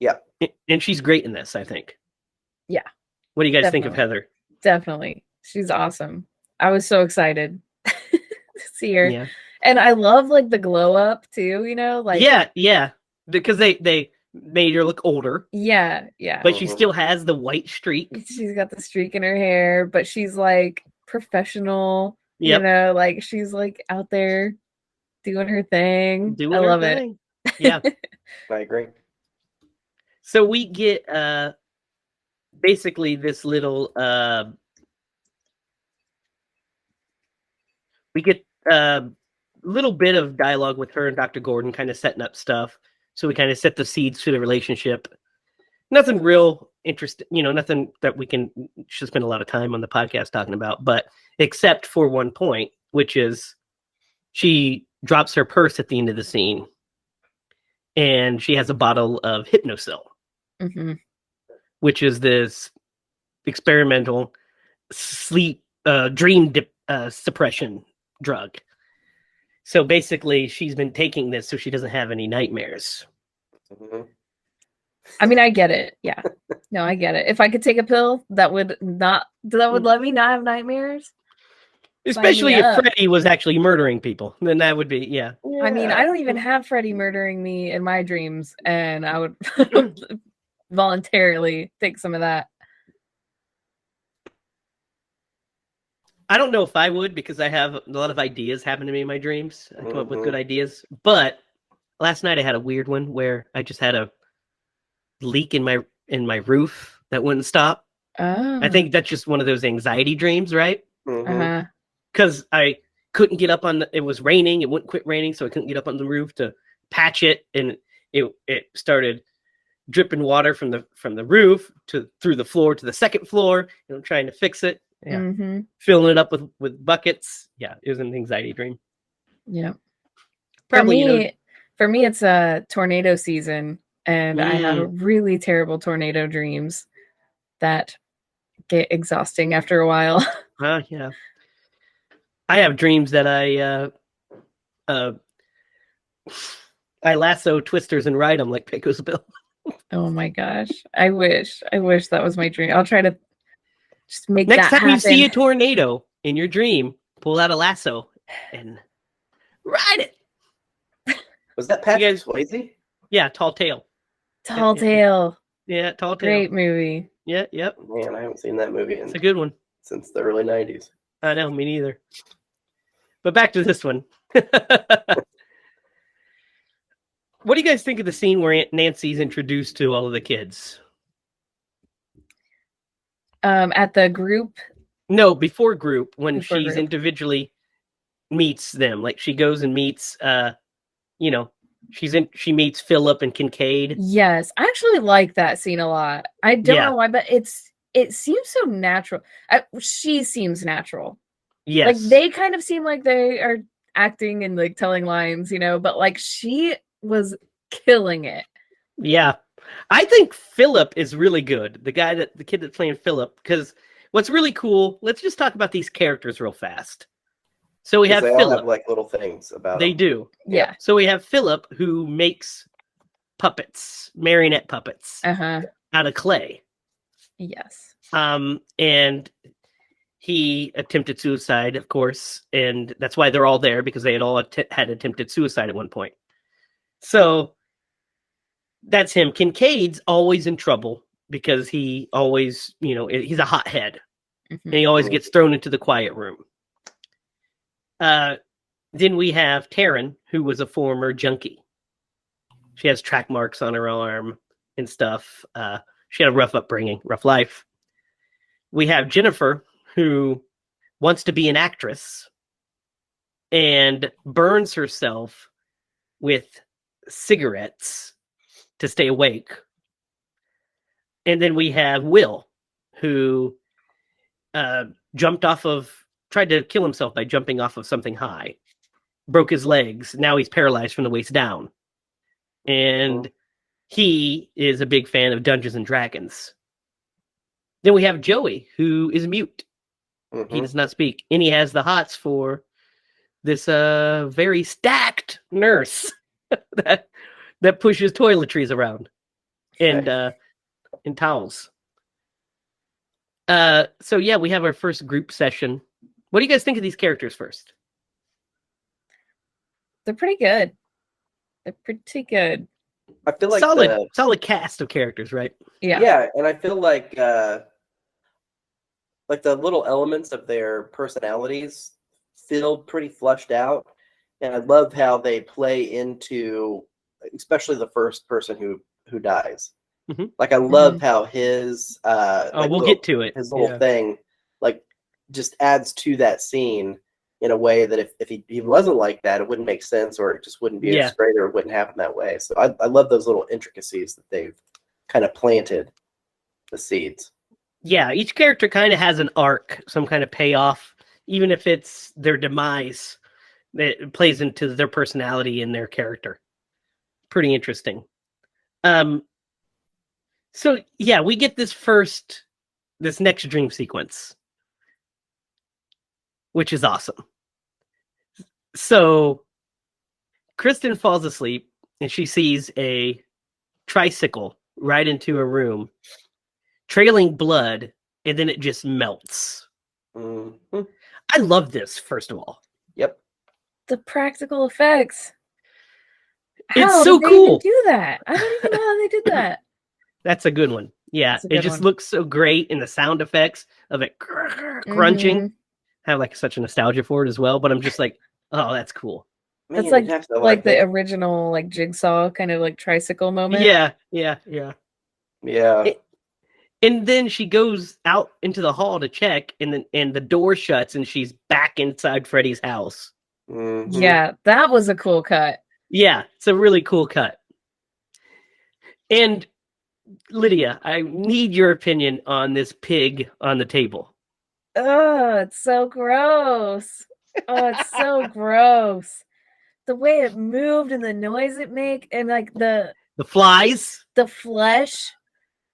Yeah. And she's great in this, I think. Yeah. What do you guys think of Heather? Definitely. She's awesome. I was so excited to see her. Yeah. And I love like the glow up too, like yeah, because they made her look older, yeah. but she still has the white streak. She's got the streak in her hair, but she's like professional, Yep. like she's like out there doing her thing. Doing I her love thing. Yeah. I agree. So we get basically this little we get a little bit of dialogue with her and Dr. Gordon, kind of setting up stuff. So we kind of set the seeds to the relationship. Nothing real interesting, nothing that we should spend a lot of time on the podcast talking about, but except for one point, which is she drops her purse at the end of the scene and she has a bottle of Hypnosil, which is this experimental sleep dream suppression drug. So basically she's been taking this so she doesn't have any nightmares. I mean, I get it. Yeah. No, I get it. If I could take a pill that would let me not have nightmares. Especially if Freddy was actually murdering people, then that would be, yeah. I mean, I don't even have Freddy murdering me in my dreams, and I would voluntarily take some of that. I don't know if I would, because I have a lot of ideas happen to me in my dreams. I come up with good ideas. But last night I had a weird one where I just had a leak in my roof that wouldn't stop. Oh. I think that's just one of those anxiety dreams, right? Uh-huh. Because I couldn't get up on it was raining, it wouldn't quit raining, so I couldn't get up on the roof to patch it, and it started dripping water from the roof through the floor to the second floor, trying to fix it. Yeah. Filling it up with buckets. Yeah, it was an anxiety dream. Yeah. Probably, for me it's a tornado season, and I have really terrible tornado dreams that get exhausting after a while. Yeah. I have dreams that I lasso twisters and ride them like Pecos Bill. Oh my gosh. I wish that was my dream. I'll try to just make Next that time happen. you see a tornado in your dream, pull out a lasso and ride it. Was that Patrick Swayze? Yeah, Tall Tale. Tall Tale. Yeah, Tall Tale. Great movie. Yeah, yep. Man, I haven't seen that movie It's a good one. Since the early 90s. I know, me neither. But back to this one. What do you guys think of the scene where Aunt Nancy's introduced to all of the kids? At the group? No, before group, when Before she's group. individually meets them. Like she goes and meets she meets Philip and Kincaid. Yes, I actually like that scene a lot. I don't know why, but it seems so natural. She seems natural. Yes. Like they kind of seem like they are acting and like telling lines, but like she was killing it. Yeah. I think Philip is really good. The kid that's playing Philip, because what's really cool, let's just talk about these characters real fast. So we have they Philip. all have like little things about They them. do. Yeah. So we have Philip, who makes puppets, marionette puppets out of clay. Yes. And he attempted suicide, of course, and that's why they're all there, because they had all had attempted suicide at one point. So that's him. Kincaid's always in trouble because he always, he's a hothead, and he always gets thrown into the quiet room. Then we have Taryn, who was a former junkie. She has track marks on her arm and stuff. She had a rough upbringing, rough life. We have Jennifer, who wants to be an actress and burns herself with cigarettes to stay awake. And then we have Will, who tried to kill himself by jumping off of something high, broke his legs. Now he's paralyzed from the waist down. And he is a big fan of Dungeons and Dragons. Then we have Joey, who is mute. He does not speak. And he has the hots for this very stacked nurse that pushes toiletries around and towels. So yeah, we have our first group session. What do you guys think of these characters first? They're pretty good. They're pretty good. I feel like solid cast of characters, right? Yeah. and I feel like the little elements of their personalities feel pretty fleshed out, and I love how they play into, especially the first person who dies. Mhm. Like I love how his We'll get to it. his little thing like just adds to that scene in a way that if he wasn't like that, it wouldn't make sense, or it just wouldn't be as great, or it wouldn't happen that way. So I love those little intricacies that they've kind of planted the seeds. Yeah, each character kind of has an arc, some kind of payoff, even if it's their demise. It plays into their personality and their character. Pretty interesting. So yeah, we get this next dream sequence, which is awesome. So Kristen falls asleep and she sees a tricycle right into her room, trailing blood, and then it just melts. Mm-hmm. I love this, first of all. Yep. The practical effects. It's How so did they cool. even do that? I don't even know how they did that. That's a good one. Yeah, That's a good it just one. looks so great, and the sound effects of it crunching. Mhm. I have like such a nostalgia for it as well, but I'm just like, oh, that's cool. That's Man, like the original like Jigsaw kind of like tricycle moment. Yeah. Yeah. And then she goes out into the hall to check, and the door shuts, and she's back inside Freddy's house. Mhm. Yeah, that was a cool cut. Yeah, it's a really cool cut. And Lydia, I need your opinion on this pig on the table. Oh, it's so gross. Oh, it's so gross. The way it moved and the noise it made, and like the flies, the flesh.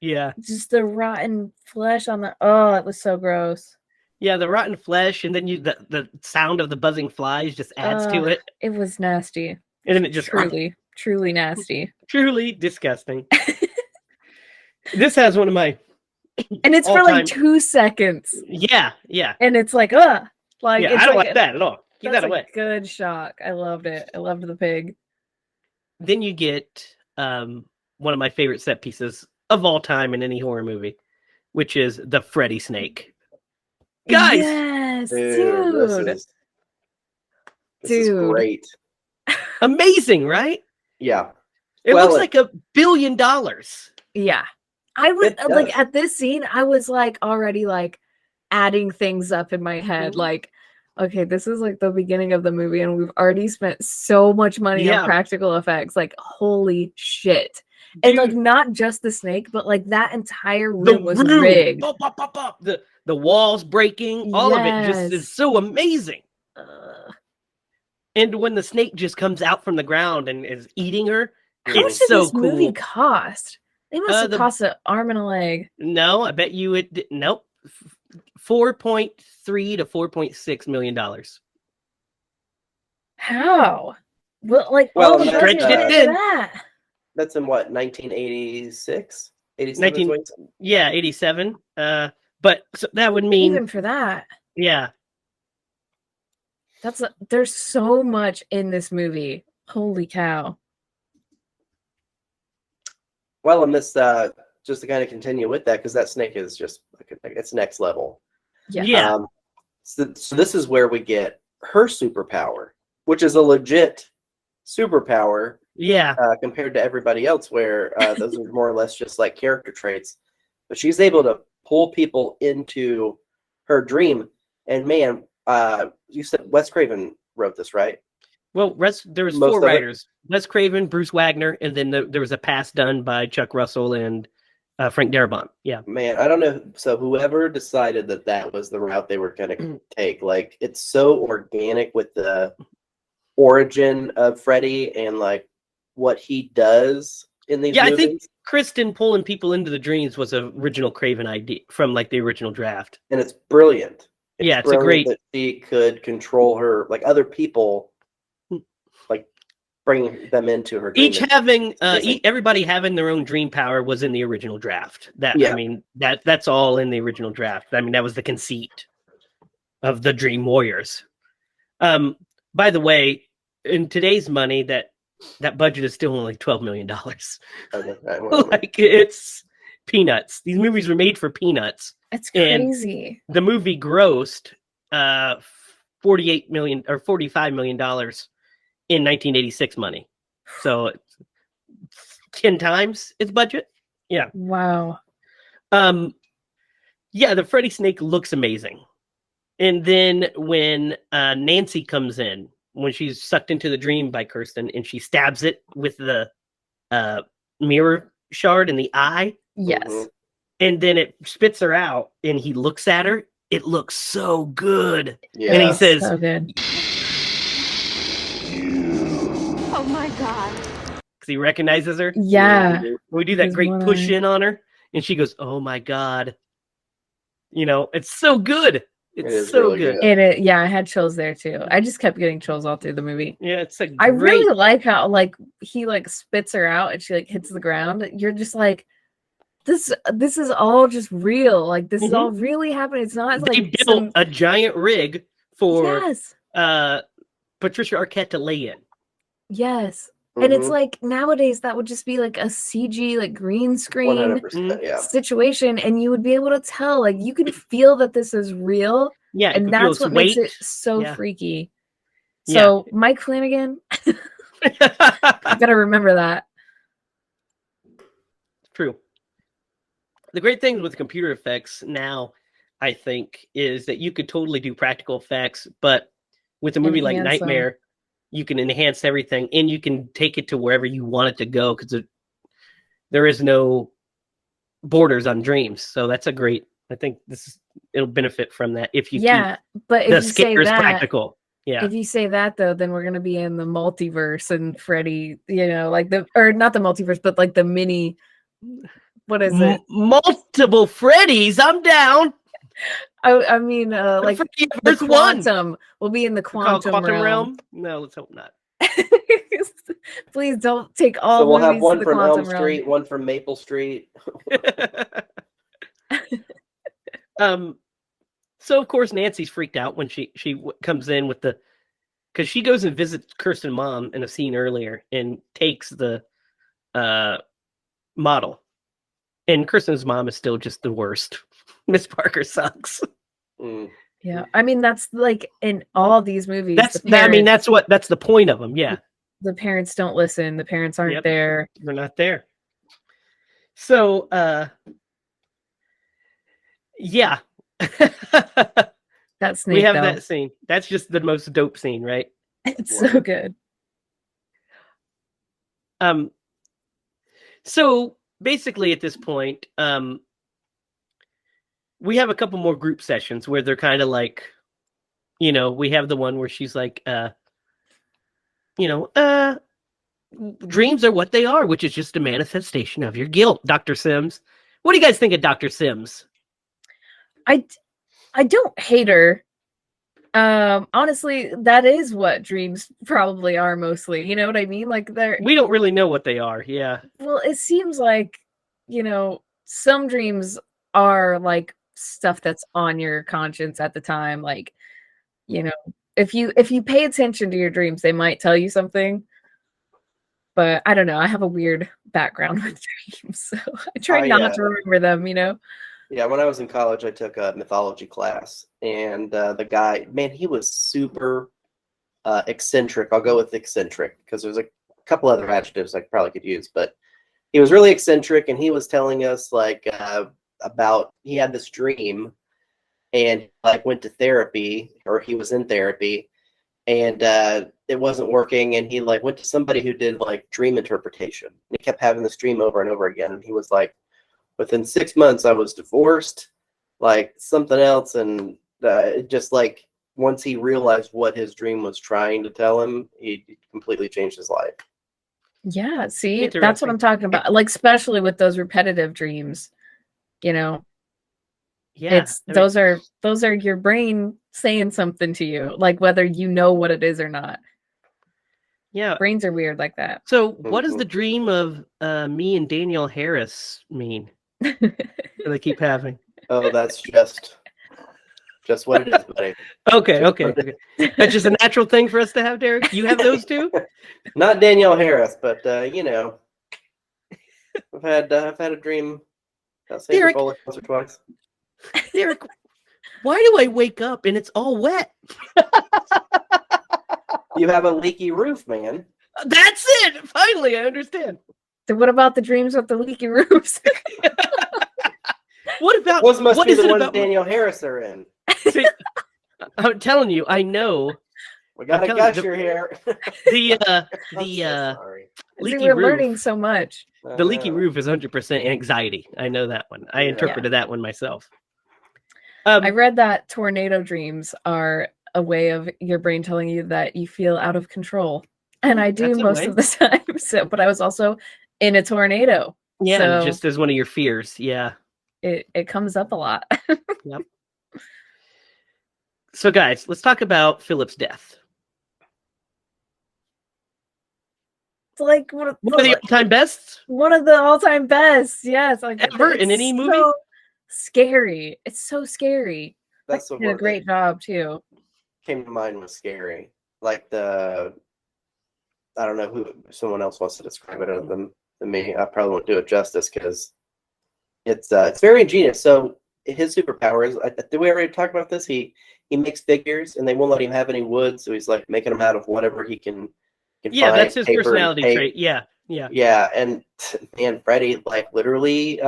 Yeah. Just the rotten flesh on the it was so gross. Yeah, the rotten flesh, and then the sound of the buzzing flies just adds to it. It was nasty. And then it just truly nasty. Truly disgusting. This has one of my and it's for like 2 seconds. Yeah. And it's like, like yeah, it's I don't like that at all. Keep that away. Good shock. I loved it. I loved the pig. Then you get one of my favorite set pieces of all time in any horror movie, which is the Freddy snake. Guys, yes, dude. This is great. Amazing, right? Yeah. It looks like $1 billion. Yeah. I was like at this scene, I was like already like adding things up in my head. Like, okay, this is like the beginning of the movie, and we've already spent so much money on practical effects. Like, holy shit. Dude. And like not just the snake, but like that entire room was rigged. The walls breaking, all of it just is so amazing. And when the snake just comes out from the ground and is eating her, how much did this movie cost? They must have cost an arm and a leg. No, I bet you it. Nope, $4.3 to $4.6 million. How? Well, stretched it in. That's in what, 1986? 87? Yeah, 87. But so that would mean even for that. Yeah. There's so much in this movie. Holy cow. Well, and this just to kind of continue with that, because that snake is just it's next level. Yeah. So this is where we get her superpower, which is a legit superpower. Yeah. Compared to everybody else, where those are more or less just like character traits. But she's able to pull people into her dream. And man, you said Wes Craven wrote this, right? Well, there was 4 writers: Wes Craven, Bruce Wagner, and then there was a pass done by Chuck Russell and Frank Darabont. Yeah. Man, I don't know. So whoever decided that was the route they were going to take, like it's so organic with the origin of Freddy and like what he does in these movies. I think Kristen pulling people into the dreams was an original Craven idea from like the original draft. And it's brilliant. It's a great that she could control her, like other people, like bring them into her dream. Everybody having their own dream power was in the original draft. I mean, that's all in the original draft. I mean, that was the conceit of the Dream Warriors. By the way, in today's money, that budget is still only $12 million. Okay, well, Like, it's peanuts. These movies were made for peanuts. It's And crazy. the movie grossed $48 million or $45 million in 1986 money. So it's 10 times its budget. Yeah. Wow. Yeah, the Freddy snake looks amazing. And then when Nancy comes in, when she's sucked into the dream by Kirsten and she stabs it with the mirror shard in the eye, Yes. Mhm. and then it spits her out and he looks at her, it looks so good. Yeah. And he says, So good. Oh my god. because he recognizes her. Yeah. We do that His great one push eye. in on her, and she goes, "Oh my god!" You know, it's so good. It's is so really good. good. Yeah, I had chills there too. I just kept getting chills all through the movie. Yeah, it's a I great. really like how like he like spits her out and she like hits the ground. You're just like, this is all just real. Like this is all really happening. It's not They like built some... a giant rig for Yes. Patricia Arquette to lay in. Yes. And it's Mhm. like nowadays that would just be like a CG like green screen 100%. Yeah. situation, and you would be able to tell, like you can feel that this is real, Yeah, and you can feel that's its what weight. makes it so Yeah. freaky. Yeah. So Mike Flanagan, you gotta remember that. True. The great thing with computer effects now, I think, is that you could totally do practical effects, but with a movie like Enhance them. Nightmare, you can enhance everything and you can take it to wherever you want it to go because there is no borders on dreams. So that's a great. I think it'll benefit from that if you But keep the if you say scares that, practical. Yeah. if you say that though, then we're gonna be in the multiverse and Freddy, like or not the multiverse, but like the mini. What is it? Multiple Freddys. I'm down. I mean, like Freddy the Verse 1. quantum. We'll be in the quantum realm. No, let's hope not. Please don't take all So we'll have movies to one the from Elm quantum realm. Street, one from Maple Street. So of course Nancy's freaked out when she comes in with because she goes and visits Kirsten's mom in a scene earlier and takes the model, and Kirsten's mom is still just the worst. Miss Parker sucks. Mm. Yeah, I mean that's like in all these movies. That's the point of them. Yeah, the parents don't listen. The parents aren't Yep. there. They're not there. So yeah. That snake. We have though. that scene. That's just the most dope scene, right? It's so good. So basically at this point, we have a couple more group sessions where they're kind of like, we have the one where she's like, dreams are what they are, which is just a manifestation of your guilt. Dr. Sims. What do you guys think of Dr. Sims? I don't hate her. Honestly, that is what dreams probably are mostly. You know what I mean? Like We don't really know what they are. Yeah. well, it seems like, some dreams are like stuff that's on your conscience at the time. Like, if you pay attention to your dreams, they might tell you something. But I don't know. I have a weird background with dreams, so I try not to remember them, Yeah, when I was in college, I took a mythology class, and the guy, man, he was super eccentric. I'll go with eccentric because there's a couple other adjectives I probably could use, but he was really eccentric, and he was telling us like about he had this dream, and like went to therapy, or he was in therapy, and it wasn't working, and he like went to somebody who did like dream interpretation. And he kept having this dream over and over again, and he was like, within 6 months, I was divorced, like something else. And it just like once he realized what his dream was trying to tell him, he completely changed his life. Yeah, see, that's what I'm talking about. Like, especially with those repetitive dreams, Yeah. those are your brain saying something to you, like whether you know what it is or not. Yeah. Brains are weird like that. So what does the dream of me and Daniel Harris mean? That they keep having? Oh, that's just Just what it is, buddy. Okay, Just okay, what it okay. That's just a natural thing for us to have, Derek. You have those too? Not Danielle Harris, but you know, I've had a dream about Sandra Derek. Bullock once or twice. Derek, why do I wake up and it's all wet? You have a leaky roof, man. That's it. Finally, I understand. So what about the dreams with the leaky roofs? What about Those must what be is the it ones about? Danielle Harris are in. See, I'm telling you, I know We got a telling you, gusher here. the I'm so sorry. See, leaky we're roof. learning so much. The leaky roof is 100% anxiety. I know that one. I Yeah. interpreted that one myself. I read that tornado dreams are a way of your brain telling you that you feel out of control. And I do That's a most way. of the time. So, but I was also in a tornado. Yeah, So just as one of your fears. Yeah. it comes up a lot. Yep. So, guys, let's talk about Philip's death. It's like one One of the all-time bests of the all-time best. Yes, like ever in it's any movie. so scary. It's so scary. That's the Did a word great that job too. came to mind was scary. Like I don't know who someone else wants to describe it other than me. I probably won't do it justice because it's very ingenious. So his superpowers. Did we already talk about this? He makes figures and they won't let him have any wood, so he's like making them out of whatever he can Yeah, find. that's his paper and personality tape. trait. Yeah, yeah. Yeah, and man, Freddy like literally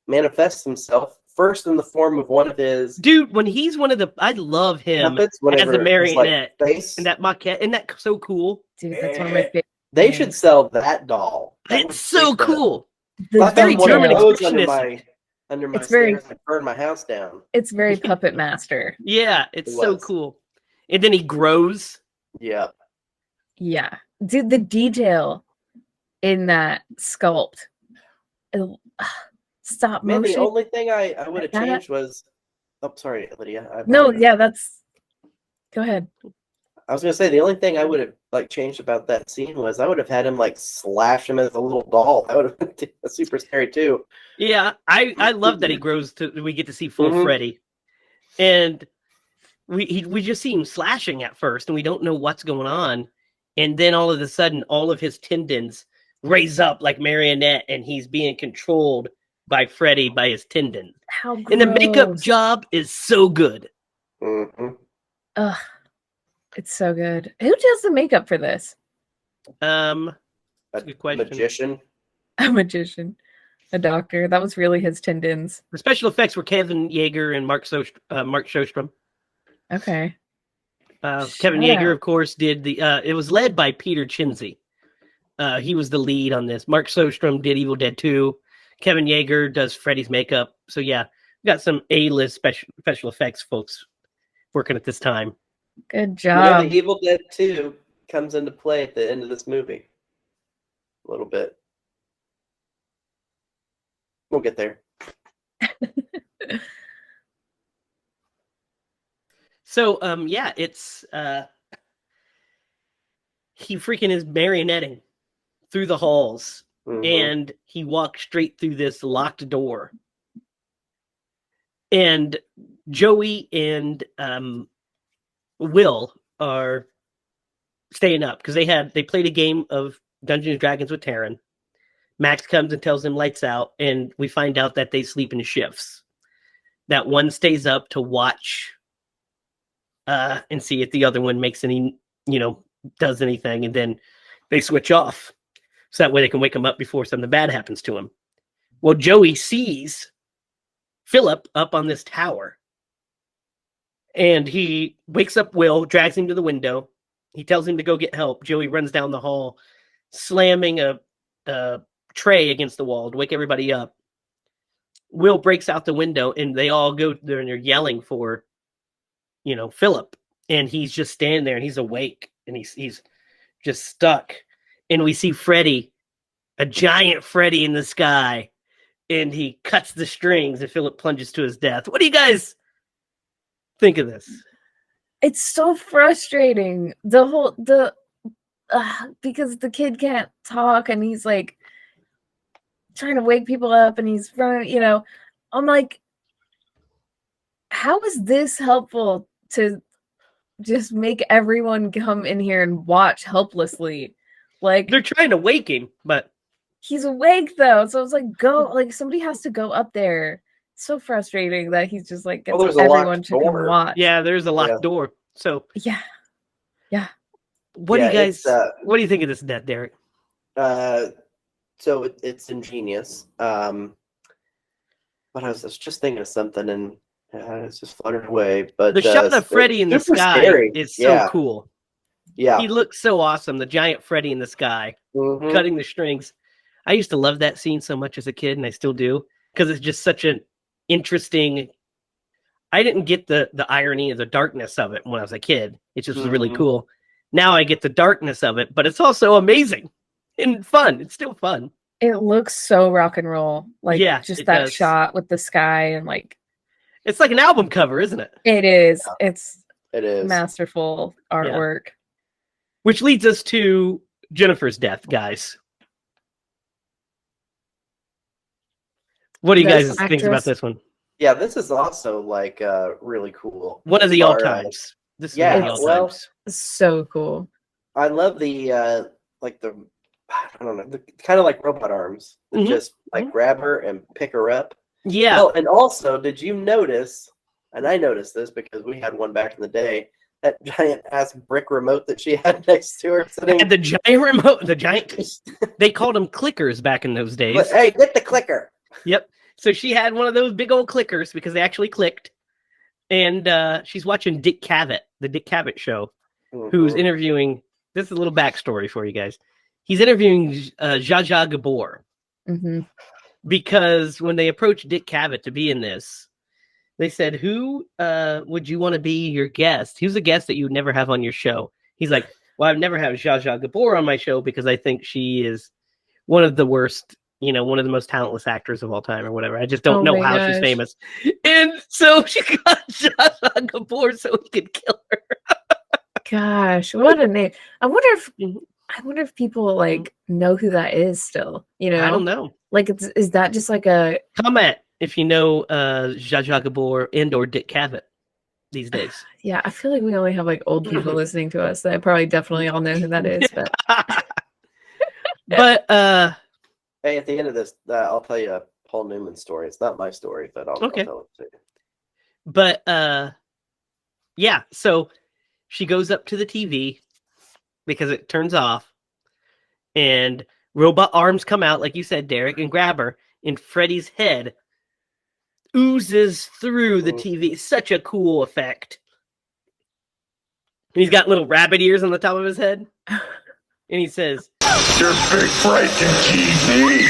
manifests himself first in the form of one of his Dude, when he's one of the, I love him puppets. as Whenever the his, like, marionette face. and that maquette. Isn't that so cool? Dude, that's one of my favorite. They should sell that doll. That would It's so freak the- cool. The I very found one of German those under expressionist. my It's very- stairs and burned my house down. It's very Puppet Master. Yeah, it's It so was. cool. And then he grows. Yeah. Yeah. Dude, the detail in that sculpt. Stop Man, the motion. only thing I would have That- changed was sorry, Lydia. I No, apologize. yeah, that's go ahead. I was gonna say the only thing I would have like changed about that scene was I would have had him like slash him as a little doll. That would have been super scary too. Yeah, I love that he grows to. We get to see full Mhm. Freddy, and we just see him slashing at first, and we don't know what's going on, and then all of a sudden, all of his tendons raise up like marionette, and he's being controlled by Freddy by his tendons. How And the makeup gross. job is so good. Mm-hmm. Ugh. It's so good. Who does the makeup for this? That's a good question. Magician. A magician. A doctor. That was really his tendons. The special effects were Kevin Yeager and Mark Shostrom. Okay. Kevin Shout Yeager, out. of course, did the. It was led by Peter Chinsey. He was the lead on this. Mark Shostrom did Evil Dead 2. Kevin Yeager does Freddy's makeup. So yeah, we got some A-list special effects folks working at this time. Good You know, job. the Evil Dead 2 comes into play at the end of this movie. A little bit. We'll get there. So yeah, it's he freaking is marionetting through the halls, Mhm. and he walks straight through this locked door. And Joey and Will are staying up because they played a game of Dungeons and Dragons with Taryn. Max comes and tells them lights out, and we find out that they sleep in shifts. That one stays up to watch and see if the other one makes any, does anything, and then they switch off. So that way they can wake him up before something bad happens to him. Well, Joey sees Philip up on this tower, and he wakes up Will, drags him to the window. He tells him to go get help. Joey runs down the hall, slamming a tray against the wall to wake everybody up. Will breaks out the window, and they all go there, and they're yelling for, Philip. And he's just standing there, and he's awake, and he's just stuck. And we see Freddy, a giant Freddy in the sky, and he cuts the strings, and Philip plunges to his death. What do you guys think of this? It's so frustrating. Because the kid can't talk and he's like trying to wake people up and he's running, I'm like, how is this helpful to just make everyone come in here and watch helplessly? Like, They're trying to wake him, but he's awake though, so it's like, go, like somebody has to go up there. It's so frustrating that he's just like gets there's a everyone locked to come door. watch. yeah, there's a locked Yeah. door. So Yeah. what do you Yeah, guys? it's, What do you think of this net, Derek? So it's ingenious. But I was just thinking of something and it's just fluttered away. But The shot of Freddy in the super sky scary. is so cool. Yeah. He looks so awesome. The giant Freddy in the sky, Mhm. cutting the strings. I used to love that scene so much as a kid, and I still do, because it's just such an interesting. I didn't get the irony of the darkness of it when I was a kid. It just was really Mhm. cool. Now I get the darkness of it, but it's also amazing and fun. It's still fun. It looks so rock and roll. Like, Yeah, just it that does. shot with the sky and like It's like an album cover, isn't it? it is. It's It is. masterful artwork. Which leads us to Jennifer's death, guys. What do you Best guys think about actress. this one? Yeah, this is also like really cool. One of as the all far as- times. This is Yeah, one of the all well, times. So cool. I love the like the I don't know, the kind of like robot arms that Mhm. just like grab her and pick her up. Yeah. Oh, and also, did you notice? And I noticed this because we had one back in the day. That giant ass brick remote that she had next to her sitting. And the giant remote, the giant, they called them clickers back in those days. But, hey, get the clicker. Yep. So she had one of those big old clickers because they actually clicked. And she's watching Dick Cavett, the Dick Cavett show, who's Mhm. interviewing. This is a little backstory for you guys. He's interviewing Zsa Zsa Gabor Hmm. because when they approached Dick Cavett to be in this, they said, "Who would you want to be your guest? Who's a guest that you would never have on your show?" He's like, "Well, I've never had Zsa Zsa Gabor on my show because I think she is one of the worst, one of the most talentless actors of all time, or whatever. I just don't Oh know my how she's gosh. famous." And so she got Zsa Zsa Gabor so he could kill her. Gosh, what a name. I wonder Mhm. if people like know who that is still, you know? I don't know. Like, is that just like a Comment if you know Zsa Zsa Gabor and or Dick Cavett these days. yeah, I feel like we only have like old people listening to us that probably definitely all know who that is, but But Hey, at the end of this, I'll tell you a Paul Newman story. It's not my story, but I'll Okay. tell it to you. But yeah, so she goes up to the TV because it turns off, and robot arms come out, like you said, Derek, and grab her, and Freddy's head oozes through the TV. Such a cool effect. And he's got little rabbit ears on the top of his head. And he says, You're big breaking TV.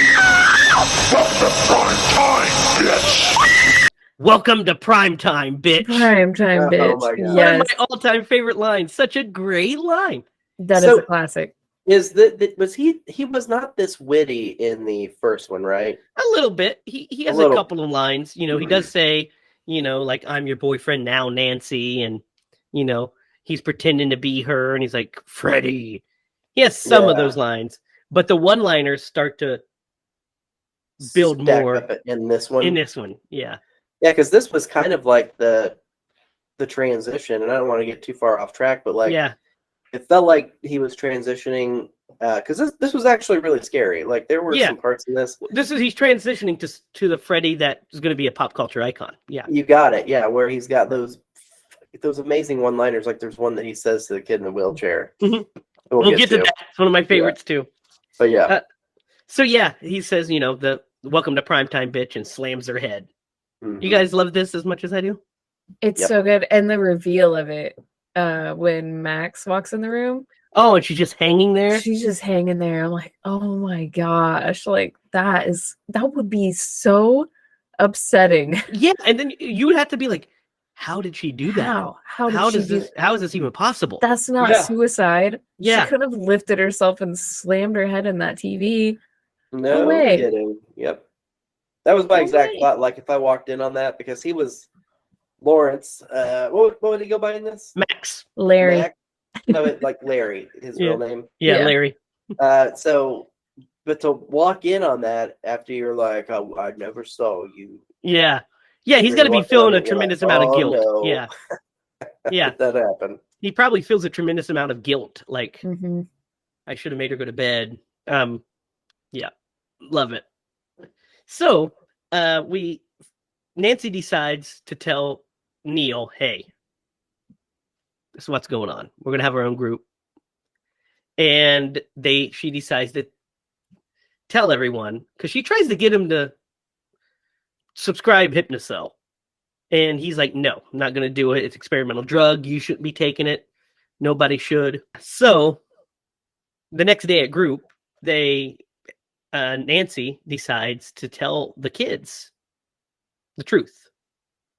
Welcome to prime time, bitch. "Welcome to prime time, bitch." prime time, Oh bitch. my God. One Yes, of my all-time favorite lines. Such a great line. that is So- a classic. Is that was he was not this witty in the first one, right? A little bit. He has a little. couple of lines. He does say, like, "I'm your boyfriend now, Nancy," and he's pretending to be her, and he's like, "Freddy." He has some of Yeah. those lines, but the one-liners start to build Stack more up in this one. in this one. Yeah. Yeah, because this was kind of like the transition, and I don't want to get too far off track, but like Yeah. it felt like he was transitioning because this was actually really scary. Like there were Yeah. some parts in this. He's transitioning to the Freddy that is going to be a pop culture icon. Yeah. You got it, yeah, where he's got those amazing one-liners. Like there's one that he says to the kid in the wheelchair. Mhm. We'll We'll get to that. It's one of my favorites too. But yeah, So yeah, he says, the "Welcome to primetime, bitch," and slams her head. mhm. You guys love this as much as I do? It's Yep. so good. And the reveal of it, when Max walks in the room, Oh, and she's just hanging there. she's just hanging there. I'm like, oh my gosh, like that would be so upsetting. Yeah, and then you would have to be like, how did she do that? How did she do How is this even possible? That's not Yeah. suicide. Yeah. She could have lifted herself and slammed her head in that TV. No way. kidding. Yep. That was my No exact way. thought. Like if I walked in on that, because he was Lawrence. What would he go by in this? Max. Larry. Mac? No, like Larry, his real name. Yeah, Yeah. Larry. But to walk in on that after you're like, oh, I never saw you. Yeah. Yeah, he's Really got to be walked feeling around a and you're like, tremendous amount of "Oh, guilt. no." Yeah. Yeah. That happened. He probably feels a tremendous amount of guilt. Like, Hmm. I should have made her go to bed. Yeah. Love it. So, Nancy decides to tell Neil, hey, this is what's going on. We're going to have our own group. And she decides to tell everyone, because she tries to get him to subscribe Hypnocell. And he's like, no, I'm not going to do it. It's experimental drug. You shouldn't be taking it. Nobody should. So the next day at group, Nancy decides to tell the kids the truth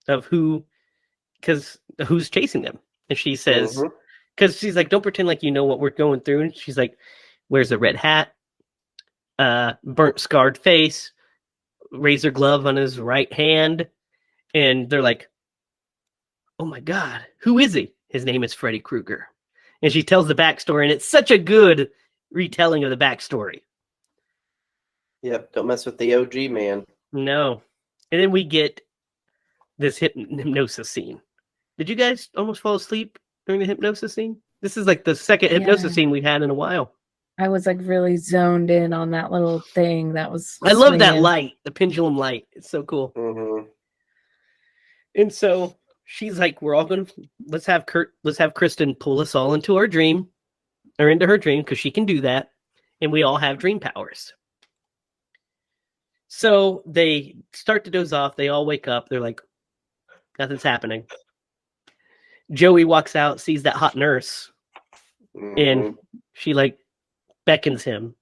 of who's chasing them. And she says, because she's like, don't pretend like you know what we're going through. And she's like, wears a red hat, burnt, scarred face, razor glove on his right hand. And they're like, oh my God, who is he? His name is Freddy Krueger. And she tells the backstory, and it's such a good retelling of the backstory. Yep, don't mess with the OG, man. No. And then we get this hypnosis scene. Did you guys almost fall asleep during the hypnosis scene? This is like the second hypnosis scene we've had in a while. I was like really zoned in on that little thing that was. I love that swinging. light, the pendulum light. It's so cool. Mm-hmm. And so she's like, we're all gonna let's have Kristen pull us all into our dream, or into her dream, because she can do that, and we all have dream powers. So they start to doze off. They all wake up. They're like, nothing's happening. Joey walks out, sees that hot nurse, and she like beckons him.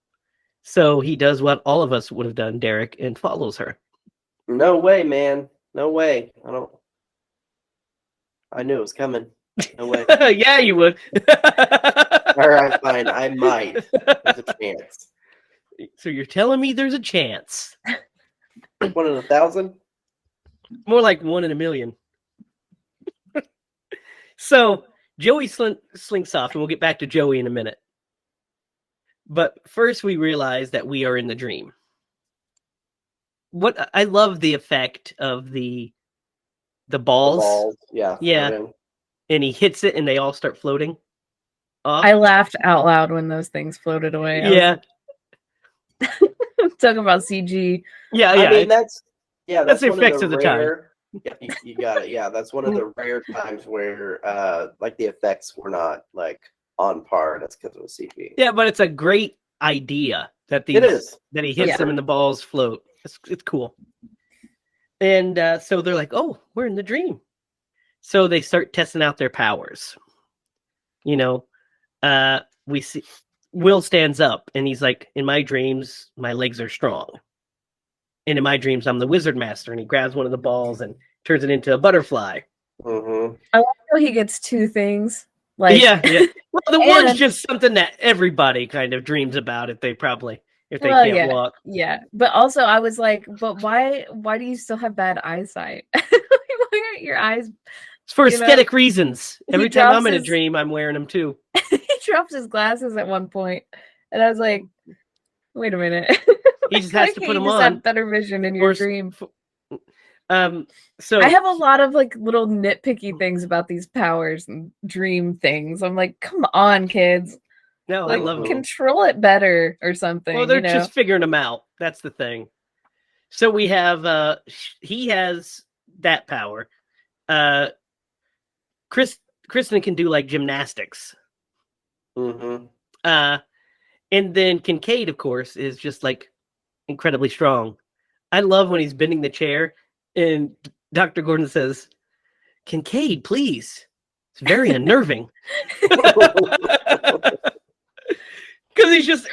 So he does what all of us would have done, Derek, and follows her. No way, man. No way. I knew it was coming. No way. Yeah, you would. All right, fine. I might. There's a chance. So you're telling me there's a chance? 1 in 1,000? More like 1 in a million. So Joey slinks off, and we'll get back to Joey in a minute. But first, we realize that we are in the dream. What I love the effect of the balls. Yeah. Yeah. Floating. And he hits it, and they all start floating off. I laughed out loud when those things floated away. Yeah. Talking about CG. Yeah. I mean, that's the one effects of the time. Yeah, you got it. Yeah, that's one of the rare times where like the effects were not like on par. That's because it was CG. Yeah, but it's a great idea that It is. that he hits them and the balls float. It's cool. And so they're like, oh, we're in the dream. So they start testing out their powers. You know, we see Will stands up, and he's like, in my dreams, my legs are strong. And in my dreams, I'm the wizard master. And he grabs one of the balls and turns it into a butterfly. Mm-hmm. I like how he gets two things. Like, Yeah. Well, the one's just something that everybody kind of dreams about if they can't walk. Yeah. But also I was like, but why do you still have bad eyesight? Why aren't your eyes? It's for aesthetic reasons. He Every time I'm in a drops dream, I'm wearing them too. He drops his glasses at one point, and I was like, wait a minute. He just has to put them on. Have better vision in your dream. So I have a lot of like little nitpicky things about these powers and dream things. I'm like, come on, kids. No, Like, I love them. control it better or something. Well, they're you know? just figuring them out. That's the thing. So we have he has that power. Kristen can do like gymnastics. Mm-hmm. And then Kincaid, of course, is just like incredibly strong. I love when he's bending the chair and Dr. Gordon says, Kincaid, please. It's very unnerving. Because he's just.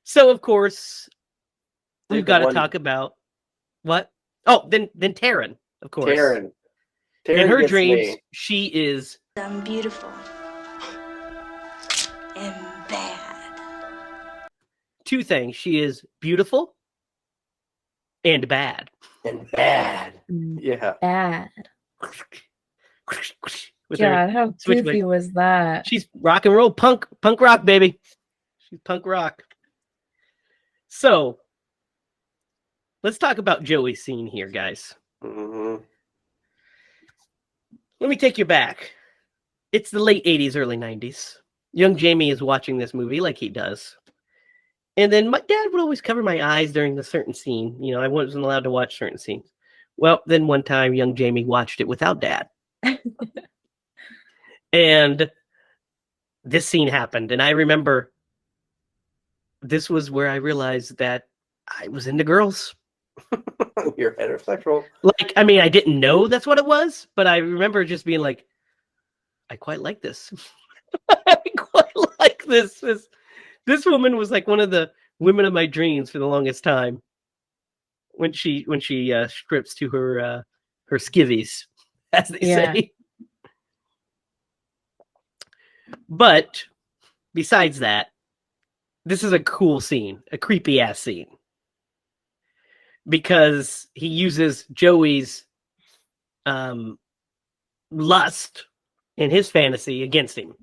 So, of course, we've got to talk about what? Oh, then Taryn, of course. Taryn In her gets dreams, me. she is. I'm beautiful and bad. Two things. She is beautiful and bad. And bad. Yeah. Bad. With her God, how switchblade. goofy was that? She's rock and roll, punk rock, baby. She's punk rock. So let's talk about Joey's scene here, guys. Mm-hmm. Let me take you back. It's the late 80s, early 90s. Young Jamie is watching this movie like he does. And then my dad would always cover my eyes during a certain scene. You know, I wasn't allowed to watch certain scenes. Well, then one time, young Jamie watched it without dad. And this scene happened. And I remember this was where I realized that I was into girls. You're heterosexual. Like, I mean, I didn't know that's what it was, but I remember just being like, I quite like this. I quite like this. This woman was like one of the women of my dreams for the longest time. When she strips to her skivvies, as they say. But besides that, this is a cool scene, a creepy ass scene, because he uses Joey's lust in his fantasy against him.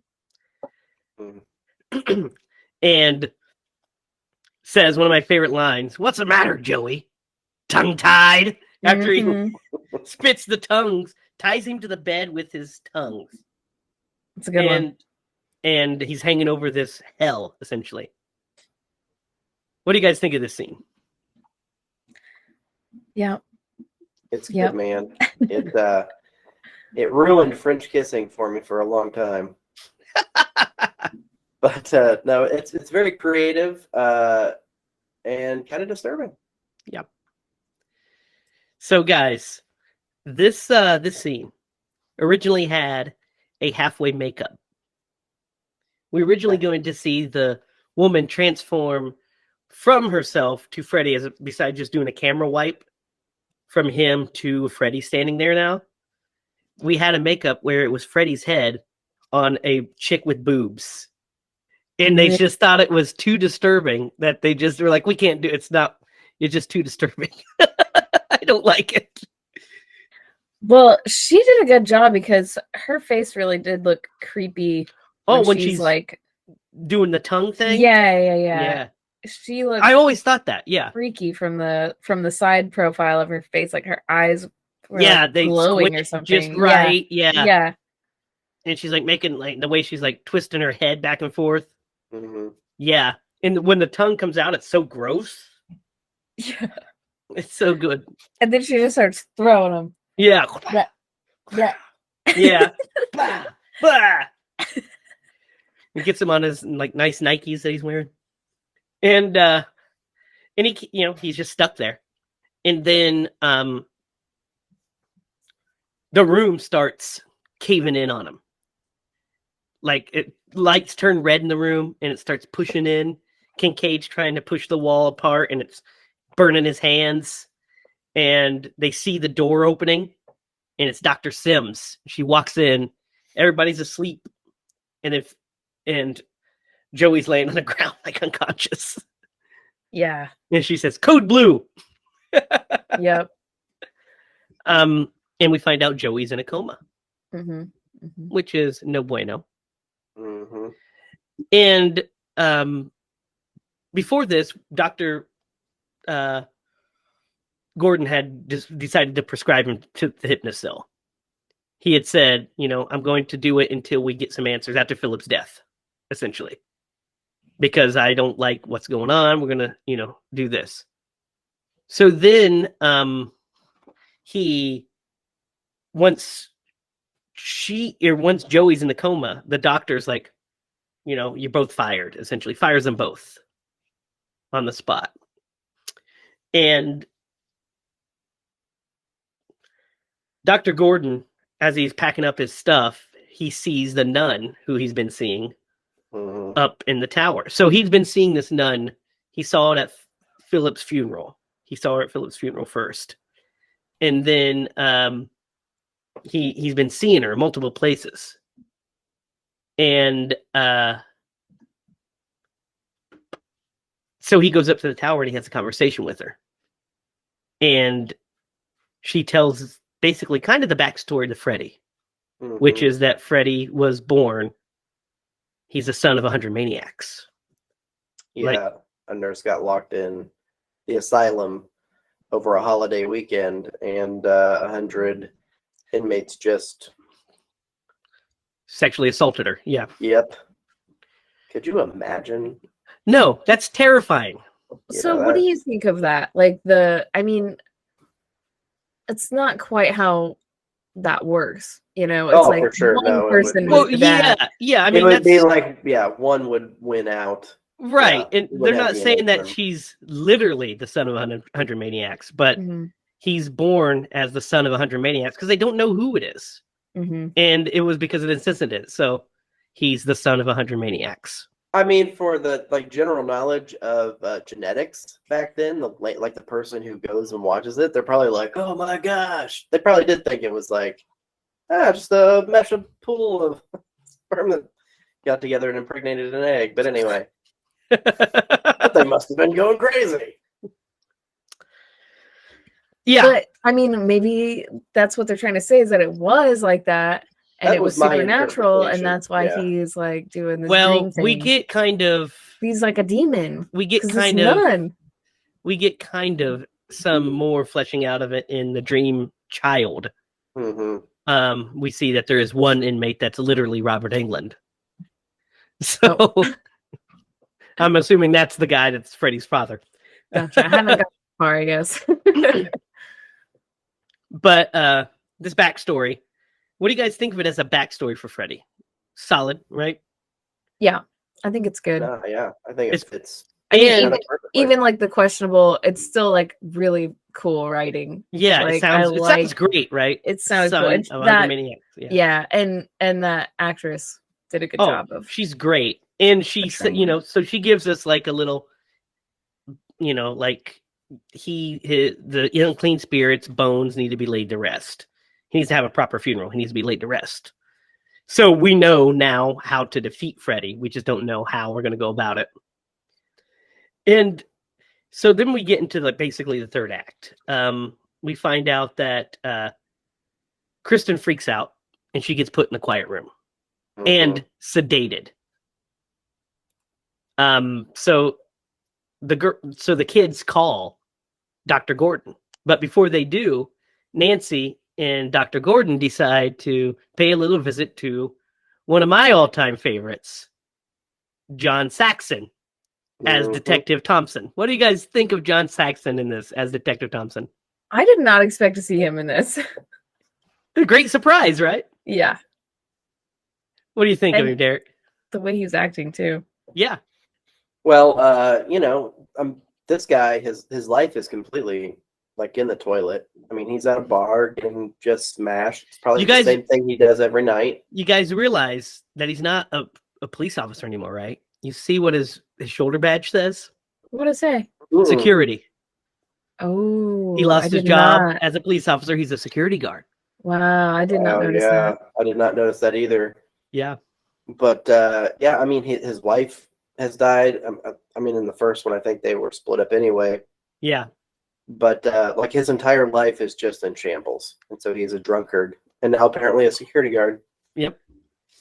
And says one of my favorite lines, "What's the matter, Joey? Tongue-tied?" After he spits the tongues, ties him to the bed with his tongues. It's a good one. And he's hanging over this hell, essentially. What do you guys think of this scene? Yeah. It's good, man. It ruined French kissing for me for a long time. But no, it's very creative and kind of disturbing. Yep. So, guys, this scene originally had a halfway makeup. We originally going to see the woman transform from herself to Freddy, besides just doing a camera wipe from him to Freddy standing there now. We had a makeup where it was Freddy's head on a chick with boobs. And they just thought it was too disturbing that they just were like, we can't do it. It's just too disturbing. I don't like it. Well, she did a good job because her face really did look creepy. When she's like doing the tongue thing? Yeah. She looked I always thought that, yeah. freaky from the side profile of her face, like her eyes were they glowing or something. Just right, yeah. Yeah. And she's like making like the way she's like twisting her head back and forth. Mm-hmm. Yeah. And when the tongue comes out, it's so gross. Yeah. It's so good. And then she just starts throwing them. Yeah. Yeah. Yeah. Bah, bah. He gets him on his like nice Nikes that he's wearing. And he, he's just stuck there. And then the room starts caving in on him. Like lights turn red in the room and it starts pushing in. Kincaid's trying to push the wall apart and it's burning his hands. And they see the door opening and it's Dr. Sims. She walks in, everybody's asleep. And Joey's laying on the ground like unconscious. Yeah. And she says, "Code blue." Yep. And we find out Joey's in a coma. Mm-hmm. Mm-hmm. Which is no bueno. Mm-hmm. And before this, Dr. Gordon had decided to prescribe him to the Hypnocil. He had said, I'm going to do it until we get some answers after Philip's death, essentially. Because I don't like what's going on. We're going to, do this. So then once Joey's in the coma, the doctor's like, you're both fired, essentially. Fires them both on the spot. And Dr. Gordon, as he's packing up his stuff, he sees the nun who he's been seeing up in the tower. So he's been seeing this nun. He saw it at Philip's funeral. He saw her at Philip's funeral first. And then he's been seeing her multiple places. And so he goes up to the tower and he has a conversation with her. And she tells basically kind of the backstory to Freddy, which is that Freddy was born. He's the son of 100 maniacs. Yeah, a nurse got locked in the asylum over a holiday weekend, and 100 inmates just Sexually assaulted her. Yeah. Yep. Could you imagine? No, that's terrifying. So Yeah, what do that- you think of that? Like I mean, it's not quite how that works. You know, it's Oh, like for sure. one No, it person wouldn't. was Well, the dad. yeah. I It mean, would be that's like, one would win out. right. yeah, And it they're would have not to be an saying that interim. she's literally the son of 100 maniacs, but Mhm, he's born as the son of 100 maniacs because they don't know who it is. mhm. And it was because of incident. So he's the son of 100 maniacs. I mean, for the general knowledge of genetics back then, the person who goes and watches it, they're probably like, "Oh my gosh!" They probably did think it was like, just a mesh pool of sperm that got together and impregnated an egg. But anyway, but they must have been going crazy. Yeah. But I mean, maybe that's what they're trying to say is that it was like that, and That it was was my supernatural, and interpretation, that's why yeah. he's like doing this. Well, dream thing. we get kind of he's like a demon. we get 'Cause kind it's of none. we get kind of some more fleshing out of it in the dream child. Hmm. We see that there is one inmate that's literally Robert Englund. So Oh. I'm assuming that's the guy that's Freddy's father. Gotcha. I haven't got far, I guess. But this backstory, what do you guys think of it as a backstory for Freddy? Solid, right? Yeah, I think it's good. Yeah, I think It's- it's I mean, And even like the questionable, it's still like really cool writing. yeah, like, it sounds like- great, right? It sounds Son cool. It's of that, Maniacs. yeah, and that actress did a good job of. She's great, and she portraying said, it. so she gives us like a little, like the unclean spirit's bones need to be laid to rest. He needs to have a proper funeral. He needs to be laid to rest. So we know now how to defeat Freddy. We just don't know how we're going to go about it. And so then we get into basically the third act. We find out that Kristen freaks out and she gets put in a quiet room and sedated. So the kids call Dr. Gordon, but before they do, Nancy and Dr. Gordon decide to pay a little visit to one of my all-time favorites, John Saxon, as Detective Thompson. What do you guys think of John Saxon in this as Detective Thompson? I did not expect to see him in this. A great surprise, right? Yeah, What do you think of And- him, Derek? the way he was acting too. Yeah. Well, this guy, his life is completely like in the toilet. I mean, he's at a bar getting just smashed. It's probably You the guys- same thing he does every night. You guys realize that he's not a police officer anymore, right? You see what his shoulder badge says? What did it say? Security. Oh, He lost I his did job not- as a police officer. He's a security guard. Wow, I did not Oh, notice yeah, that. I did not notice that either. Yeah. But I mean, his wife has died. I mean, in the first one, I think they were split up anyway. Yeah. But like his entire life is just in shambles, and so he's a drunkard, and now apparently a security guard. Yep.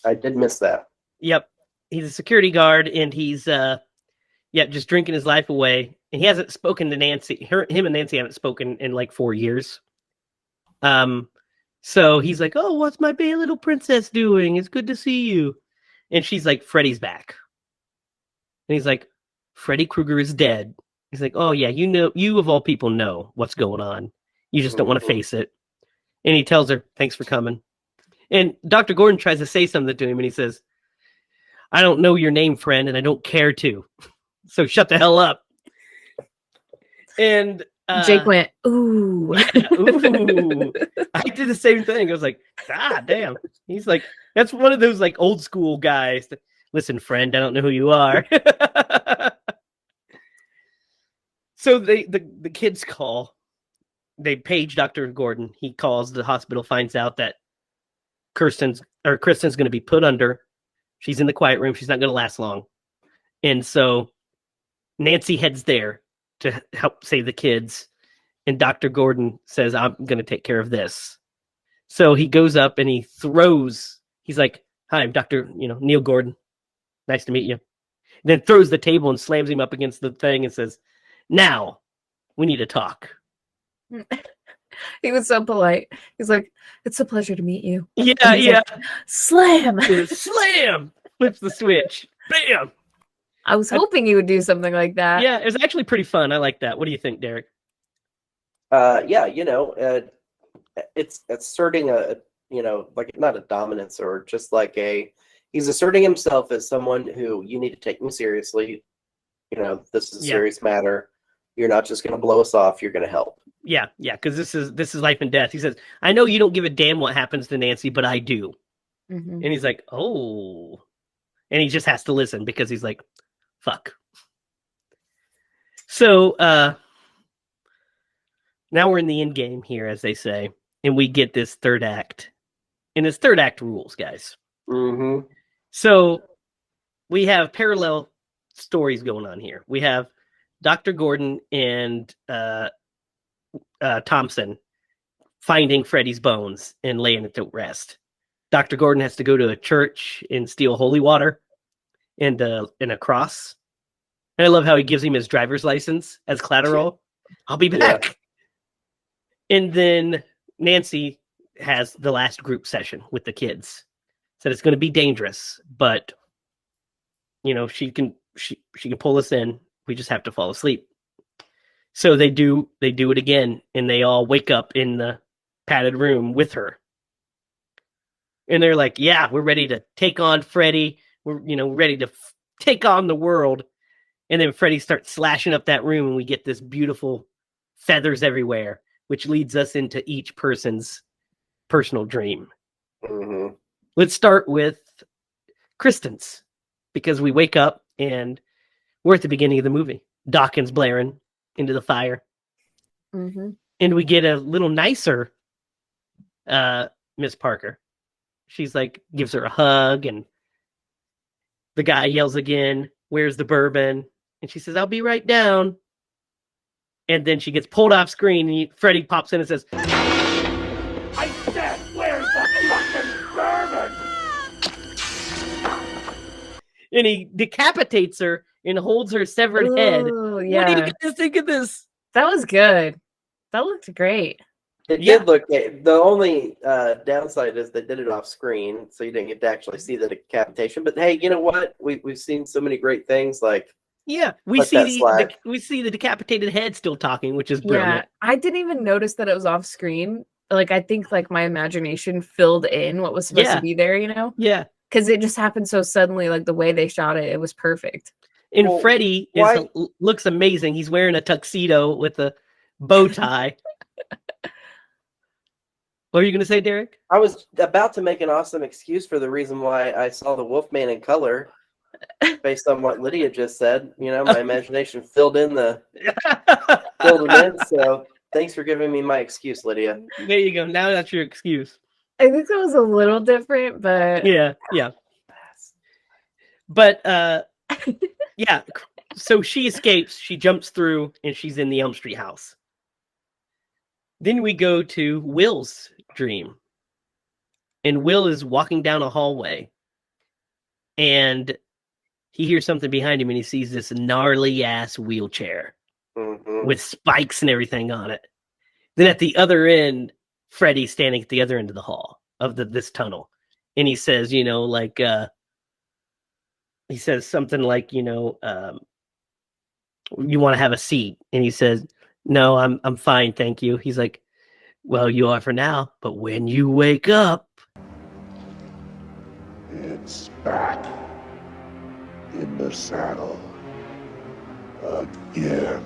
I did miss that. Yep. He's a security guard and he's just drinking his life away. And he hasn't spoken to Nancy. Him and Nancy haven't spoken in like 4 years. So he's like, "Oh, what's my baby little princess doing? It's good to see you." And she's like, "Freddy's back." And he's like, "Freddy Krueger is dead." He's like, "Oh yeah, you of all people know what's going on. You just don't want to face it." And he tells her, "Thanks for coming." And Dr. Gordon tries to say something to him and he says, "I don't know your name, friend, and I don't care to. So shut the hell up." And Jake went, ooh. ooh. I did the same thing. I was like, "God damn." He's like, that's one of those like old school guys. Listen, friend, I don't know who you are. So the kids call. They page Dr. Gordon. He calls the hospital, finds out that Kristen's going to be put under. She's in the quiet room. She's not going to last long. And so Nancy heads there to help save the kids. And Dr. Gordon says, "I'm going to take care of this." So he goes up and he's like, "Hi, I'm Dr. Neil Gordon. Nice to meet you." And then throws the table and slams him up against the thing and says, "Now we need to talk." He was so polite. He's like, "It's a pleasure to meet you." Yeah, And he's yeah. like, Slam! Slam! Flips the switch. Bam! I was hoping you would do something like that. Yeah, it was actually pretty fun. I like that. What do you think, Derek? Yeah, it's asserting a, like not a dominance or just like he's asserting himself as someone who you need to take me seriously. This is a Yeah. serious matter. You're not just going to blow us off. You're going to help. Yeah, because this is life and death. He says, "I know you don't give a damn what happens to Nancy, but I do." Mhm. And he's like, "Oh," and he just has to listen because he's like, "Fuck." So now we're in the end game here, as they say, and we get this third act, and it's third act rules, guys. Mm-hmm. So we have parallel stories going on here. We have Dr. Gordon and Thompson finding Freddy's bones and laying it to rest. Dr. Gordon has to go to a church and steal holy water and a cross. And I love how he gives him his driver's license as collateral. I'll be back. And then Nancy has the last group session with the kids. Said it's going to be dangerous, but she can pull us in. We just have to fall asleep. So they do it again, and they all wake up in the padded room with her. And they're like, "Yeah, we're ready to take on Freddy. We're ready to take on the world." And then Freddy starts slashing up that room, and we get this beautiful feathers everywhere, which leads us into each person's personal dream. Mm-hmm. Let's start with Kristen's, because we wake up and we're at the beginning of the movie. Dawkins blaring into the fire. Mhm. And we get a little nicer Miss Parker. She's like, gives her a hug, and the guy yells again, "Where's the bourbon?" And she says, "I'll be right down." And then she gets pulled off screen, and Freddy pops in and says, I said, where's the fucking bourbon? and he decapitates her and holds her severed head. Ooh, What do yeah. you guys think of this? That was good. That looked great. It Yeah. did look. The only downside is they did it off screen, so you didn't get to actually see the decapitation. But hey, you know what? We've seen so many great things. Like, Yeah, we Let see that slide. we see the decapitated head still talking, which is Yeah. brilliant. I didn't even notice that it was off screen. Like, I think like my imagination filled in what was supposed Yeah. to be there, Yeah. because it just happened so suddenly. Like the way they shot it, it was perfect. And Well, Freddy why- looks amazing. He's wearing a tuxedo with a bow tie. What are you going to say, Derek? I was about to make an awesome excuse for the reason why I saw the Wolfman in color, based on what Lydia just said. My imagination filled them in. So thanks for giving me my excuse, Lydia. There you go. Now that's your excuse. I think that was a little different, but Yeah. But yeah. So she escapes. She jumps through, and she's in the Elm Street house. Then we go to Will's dream. And Will is walking down a hallway. And he hears something behind him, and he sees this gnarly ass wheelchair Mhm. with spikes and everything on it. Then at the other end, Freddy's standing at the other end of the hall of this tunnel. And he says, he says something like, "You want to have a seat?" And he says, "No, I'm fine, thank you." He's like, "Well, you are for now, but when you wake up..." It's back in the saddle again.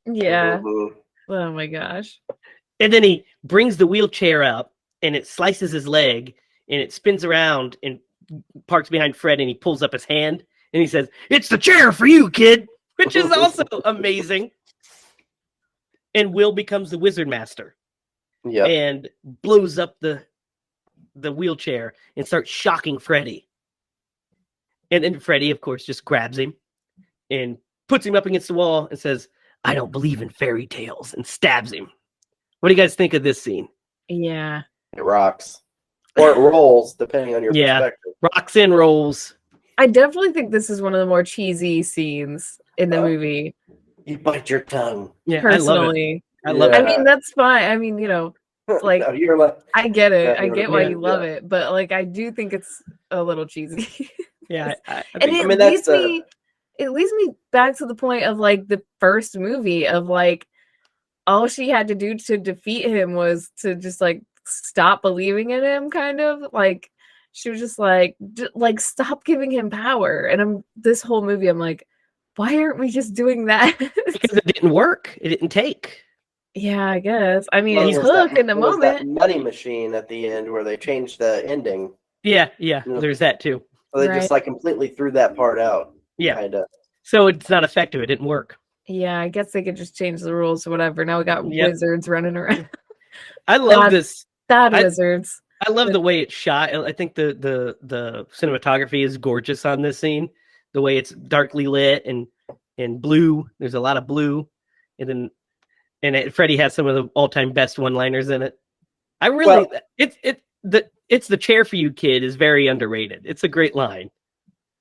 yeah. Mhm. Oh my gosh. And then he brings the wheelchair up, and it slices his leg, and it spins around and parks behind Fred, and he pulls up his hand, and he says, "It's the chair for you, kid," which is also amazing. And Will becomes the Wizard Master Yeah. and blows up the wheelchair and starts shocking Freddy. And then Freddy, of course, just grabs him and puts him up against the wall and says, "I don't believe in fairy tales," and stabs him. What do you guys think of this scene? Yeah. It rocks. Or it rolls, depending on your Yeah. perspective. Rocks and rolls. I definitely think this is one of the more cheesy scenes in the Oh. movie. You bite your tongue. Yeah, I love it. Personally, I love I it. mean, that's fine. I mean, like, No, you're like, I get it. Yeah, I get why yeah, you love yeah. it, but like, I do think it's a little cheesy. Yeah, I And think, it mean, that's leads me, it leads me back to the point of like the first movie of like all she had to do to defeat him was to just like stop believing in him, kind of like she was just like like stop giving him power. And I'm this whole movie, I'm like, why aren't we just doing that? because it didn't work. It didn't take. Yeah, I guess. I mean, well, it it was took that, in the it was that moment. money machine at the end where they changed the ending. Yeah, No. there's that too. So they Right. just like completely threw that part out. Yeah. Kind of. So it's not effective. It didn't work. Yeah, I guess they could just change the rules or whatever. Now we got Yep. wizards running around. I love Bad- this. Bad I- wizards. I love the way it's shot. I think the cinematography is gorgeous on this scene. The way it's darkly lit and blue. There's a lot of blue, and then Freddie has some of the all-time best one-liners in it. I really it's the chair for you kid is very underrated. It's a great line.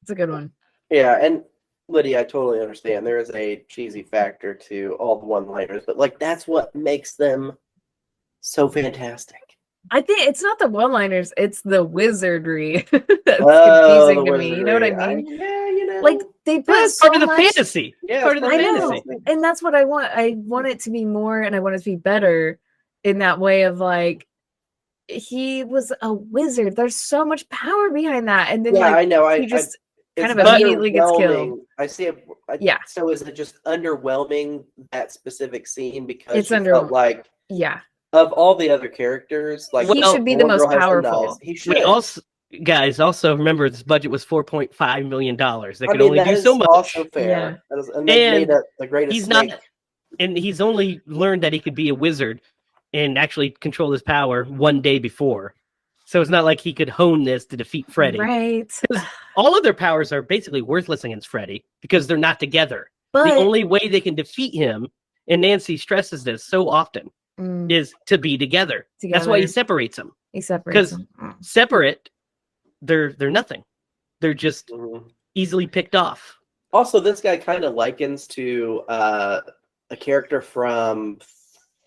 It's a good one. Yeah, and Lydia, I totally understand. There is a cheesy factor to all the one-liners, but like that's what makes them so fantastic. I think it's not the one-liners, it's the wizardry that's Oh, confusing the to me. You know what I wizardry. mean? Yeah, you know. Like they put That's so part of the much. fantasy. Yeah, Part of the I know, fantasy. and that's what I want. I want it to be more, and I want it to be better in that way of like he was a wizard. There's so much power behind that, and then yeah, like I know. he just kind it's of immediately gets killed. underwhelming. I see it. Yeah. So is it just underwhelming that specific scene because It's you under- felt like Yeah, of all the other characters, like he should be the one most girl has powerful. knives, he should. We also remember this budget was $4.5 million. They I could mean, only that do is so much. also fair. Yeah. And they made And it the greatest he's snake. not, and he's only learned that he could be a wizard and actually control his power one day before. So it's not like he could hone this to defeat Freddy. Right. All of their powers are basically worthless against Freddy because they're not together. But The only way they can defeat him, and Nancy stresses this so often, is to be together. That's why he Together. separates them. he separates 'cause- them. Separate, they're nothing. They're just Mhm. easily picked off. Also, this guy kind of likens to a character from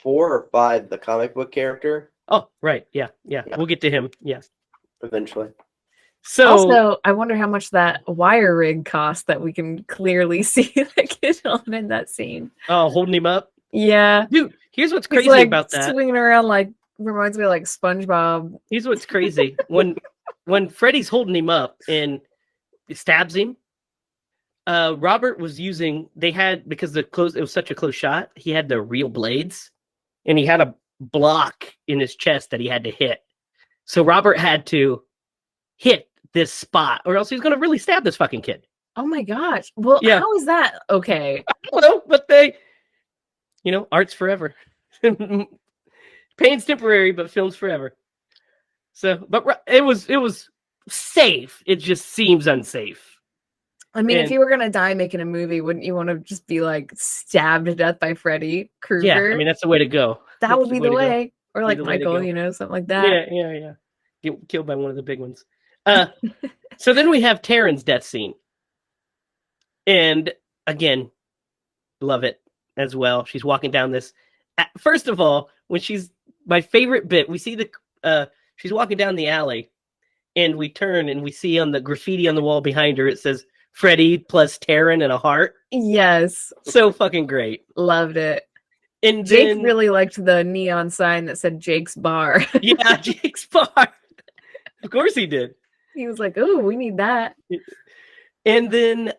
4 or 5, the comic book character, Oh, right. Yeah. We'll get to him. Yeah. eventually. So Also, I wonder how much that wire rig cost that we can clearly see that kid on in that scene. holding him up. Yeah. Dude, here's what's He's crazy like about that. swinging around like reminds me of like SpongeBob. Here's what's crazy. When Freddy's holding him up and stabs him, Robert was using because it was such a close shot, he had the real blades and he had a block in his chest that he had to hit. So Robert had to hit this spot or else he's gonna really stab this fucking kid. Oh my gosh. Well, Yeah. how is that okay? I don't know, but art's forever. Pain's temporary, but film's forever. So, but it was safe. It just seems unsafe. I mean, if And- you were gonna die making a movie, wouldn't you want to just be like stabbed to death by Freddy Krueger? Yeah, I mean that's the way to go. that that's would be the way to go. way. Or like the way to Michael, go. something like that. Yeah. Get killed by one of the big ones. So then we have Taryn's death scene, and again, love it as well. She's walking down this. First of all, when she's my favorite bit, we see she's walking down the alley, and we turn and we see on the graffiti on the wall behind her it says Freddy plus Taryn and a heart. Yes. So fucking great. Loved it. And Jake then, really liked the neon sign that said Jake's Bar. yeah, Jake's bar. Of course he did. He was like, "Oh, we need that." And then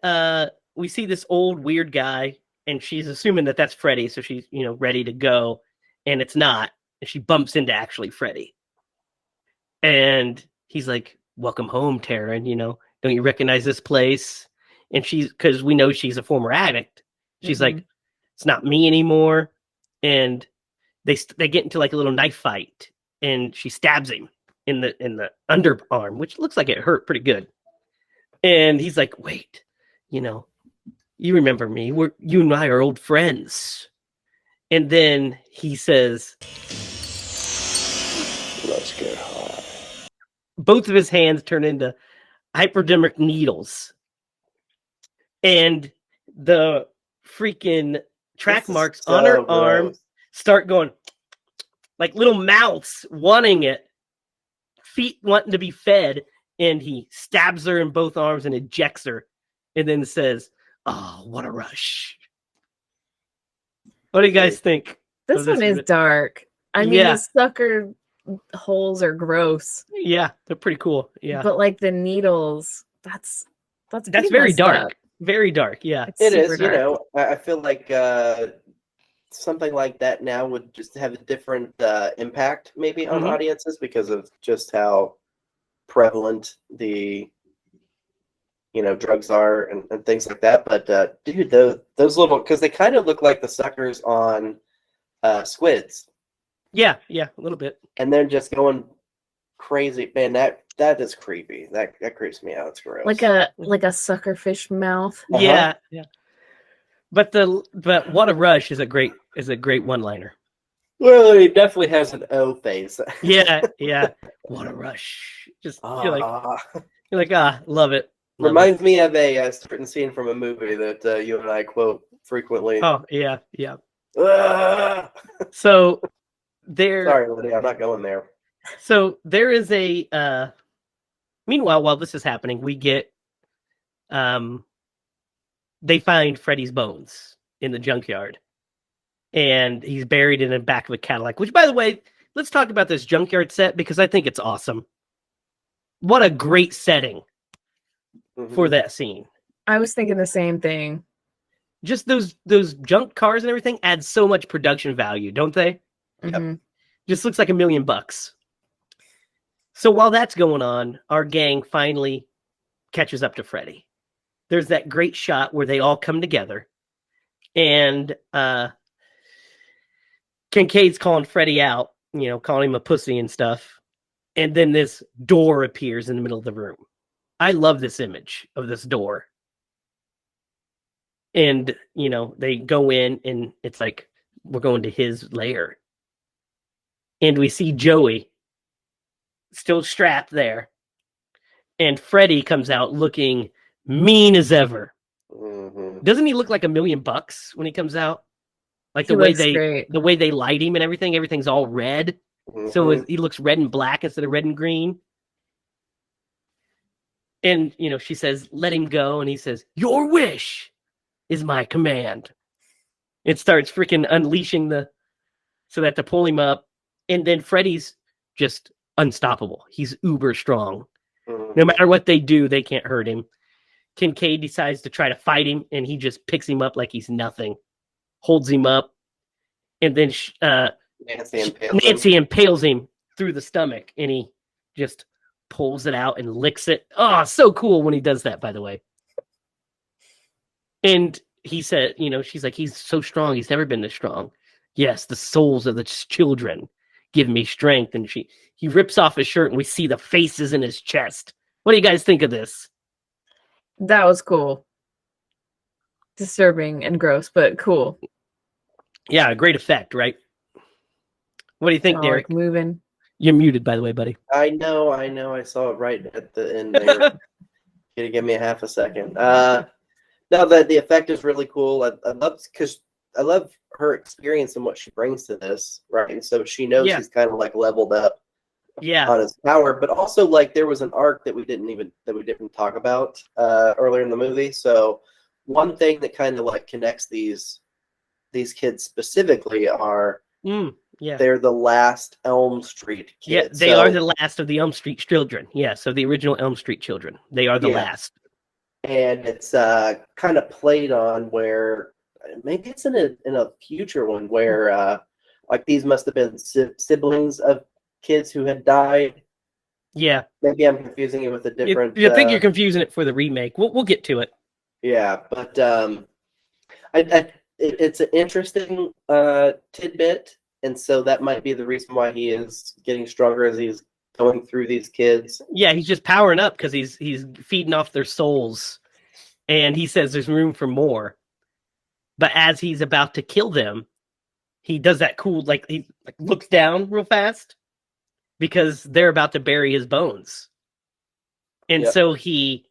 we see this old weird guy, and she's assuming that that's Freddy, so she's ready to go, and it's not. And she bumps into actually Freddy, and he's like, "Welcome home, Taryn. Don't you recognize this place?" And because we know she's a former addict, she's like, "It's not me anymore." And they get into like a little knife fight, and she stabs him in the underarm, which looks like it hurt pretty good. And he's like, "Wait, you remember me? You and I are old friends." And then he says, Let's get high. both of his hands turn into hypodermic needles, and the freaking track This is marks on her so arm gross. start going like little mouths wanting it, feet wanting to be fed, and he stabs her in both arms and ejects her, and then says, "Oh, what a rush." What do you guys think? This one is dark. I mean, Yeah. the sucker holes are gross. Yeah, they're pretty cool. Yeah. But like the needles, that's pretty very messed dark. up. Very dark. Yeah. It's It super is, you dark. know, I feel like something like that now would just have a different impact maybe on Mhm. audiences because of just how prevalent the drugs are and things like that. But dude, those little, because they kind of look like the suckers on squids, Yeah, a little bit. and they're just going crazy. Man, that is creepy. That creeps me out. It's gross. Like a sucker fish mouth. Yeah. But what a rush is a great one-liner. Well, he definitely has an O face. Yeah. What a rush. Just you're like, love it. Love Reminds me of a certain scene from a movie that you and I quote frequently. it. Oh, yeah. Ah! So there Sorry, Lydia, I'm not going there. So there is a meanwhile, while this is happening, we get they find Freddy's bones in the junkyard. And he's buried in the back of a Cadillac, which, by the way, let's talk about this junkyard set because I think it's awesome. What a great setting for that scene. I was thinking the same thing. Just those junk cars and everything add so much production value, don't they? Mhm. Just looks like $1 million. So while that's going on, our gang finally catches up to Freddy. There's that great shot where they all come together, and Kincaid's calling Freddy out, calling him a pussy and stuff. And then this door appears in the middle of the room. I love this image of this door. And, they go in and it's like, we're going to his lair. And we see Joey still strapped there. And Freddy comes out looking mean as ever. Mm-hmm. Doesn't he look like $1 million when he comes out? Like He the way looks great. the way they light him and everything's all red. Mm-hmm. So he looks red and black instead of red and green. And, she says, let him go. And he says, your wish is my command. It starts freaking unleashing so that to pull him up. And then Freddy's just unstoppable. He's uber strong. Mm-hmm. No matter what they do, they can't hurt him. Kincaid decides to try to fight him, and he just picks him up like he's nothing. Holds him up. And then Nancy impales him through the stomach, and he just pulls it out and licks it. Oh, so cool when he does that, by the way. And he said, she's like, he's so strong. He's never been this strong. Yes, the souls of the children give me strength. And he rips off his shirt, and we see the faces in his chest. What do you guys think of this? That was cool. Disturbing and gross, but cool. Yeah, great effect, right? What do you think, All, Derek? like, moving. You're muted, by the way, buddy. I know. I saw it right at the end there. Gonna give me a half a second. No, the effect is really cool. I love her experience and what she brings to this, right? And so she knows he's kind of like leveled up on his power, but also like there was an arc that we didn't talk about earlier in the movie. So one thing that kind of like connects these kids specifically are they're the last Elm Street kids. Yeah, they are the last of the Elm Street children. Yeah, so the original Elm Street children. They are the last. And it's kind of played on where maybe it's in a future one where like these must have been siblings of kids who had died. Yeah. Maybe I'm confusing it with a different... I think you're confusing it for the remake. We'll get to it. Yeah, but it's an interesting tidbit, and so that might be the reason why he is getting stronger as he's going through these kids. Yeah, he's just powering up because he's feeding off their souls, and he says there's room for more. But as he's about to kill them, he does that cool, he looks down real fast because they're about to bury his bones. And so he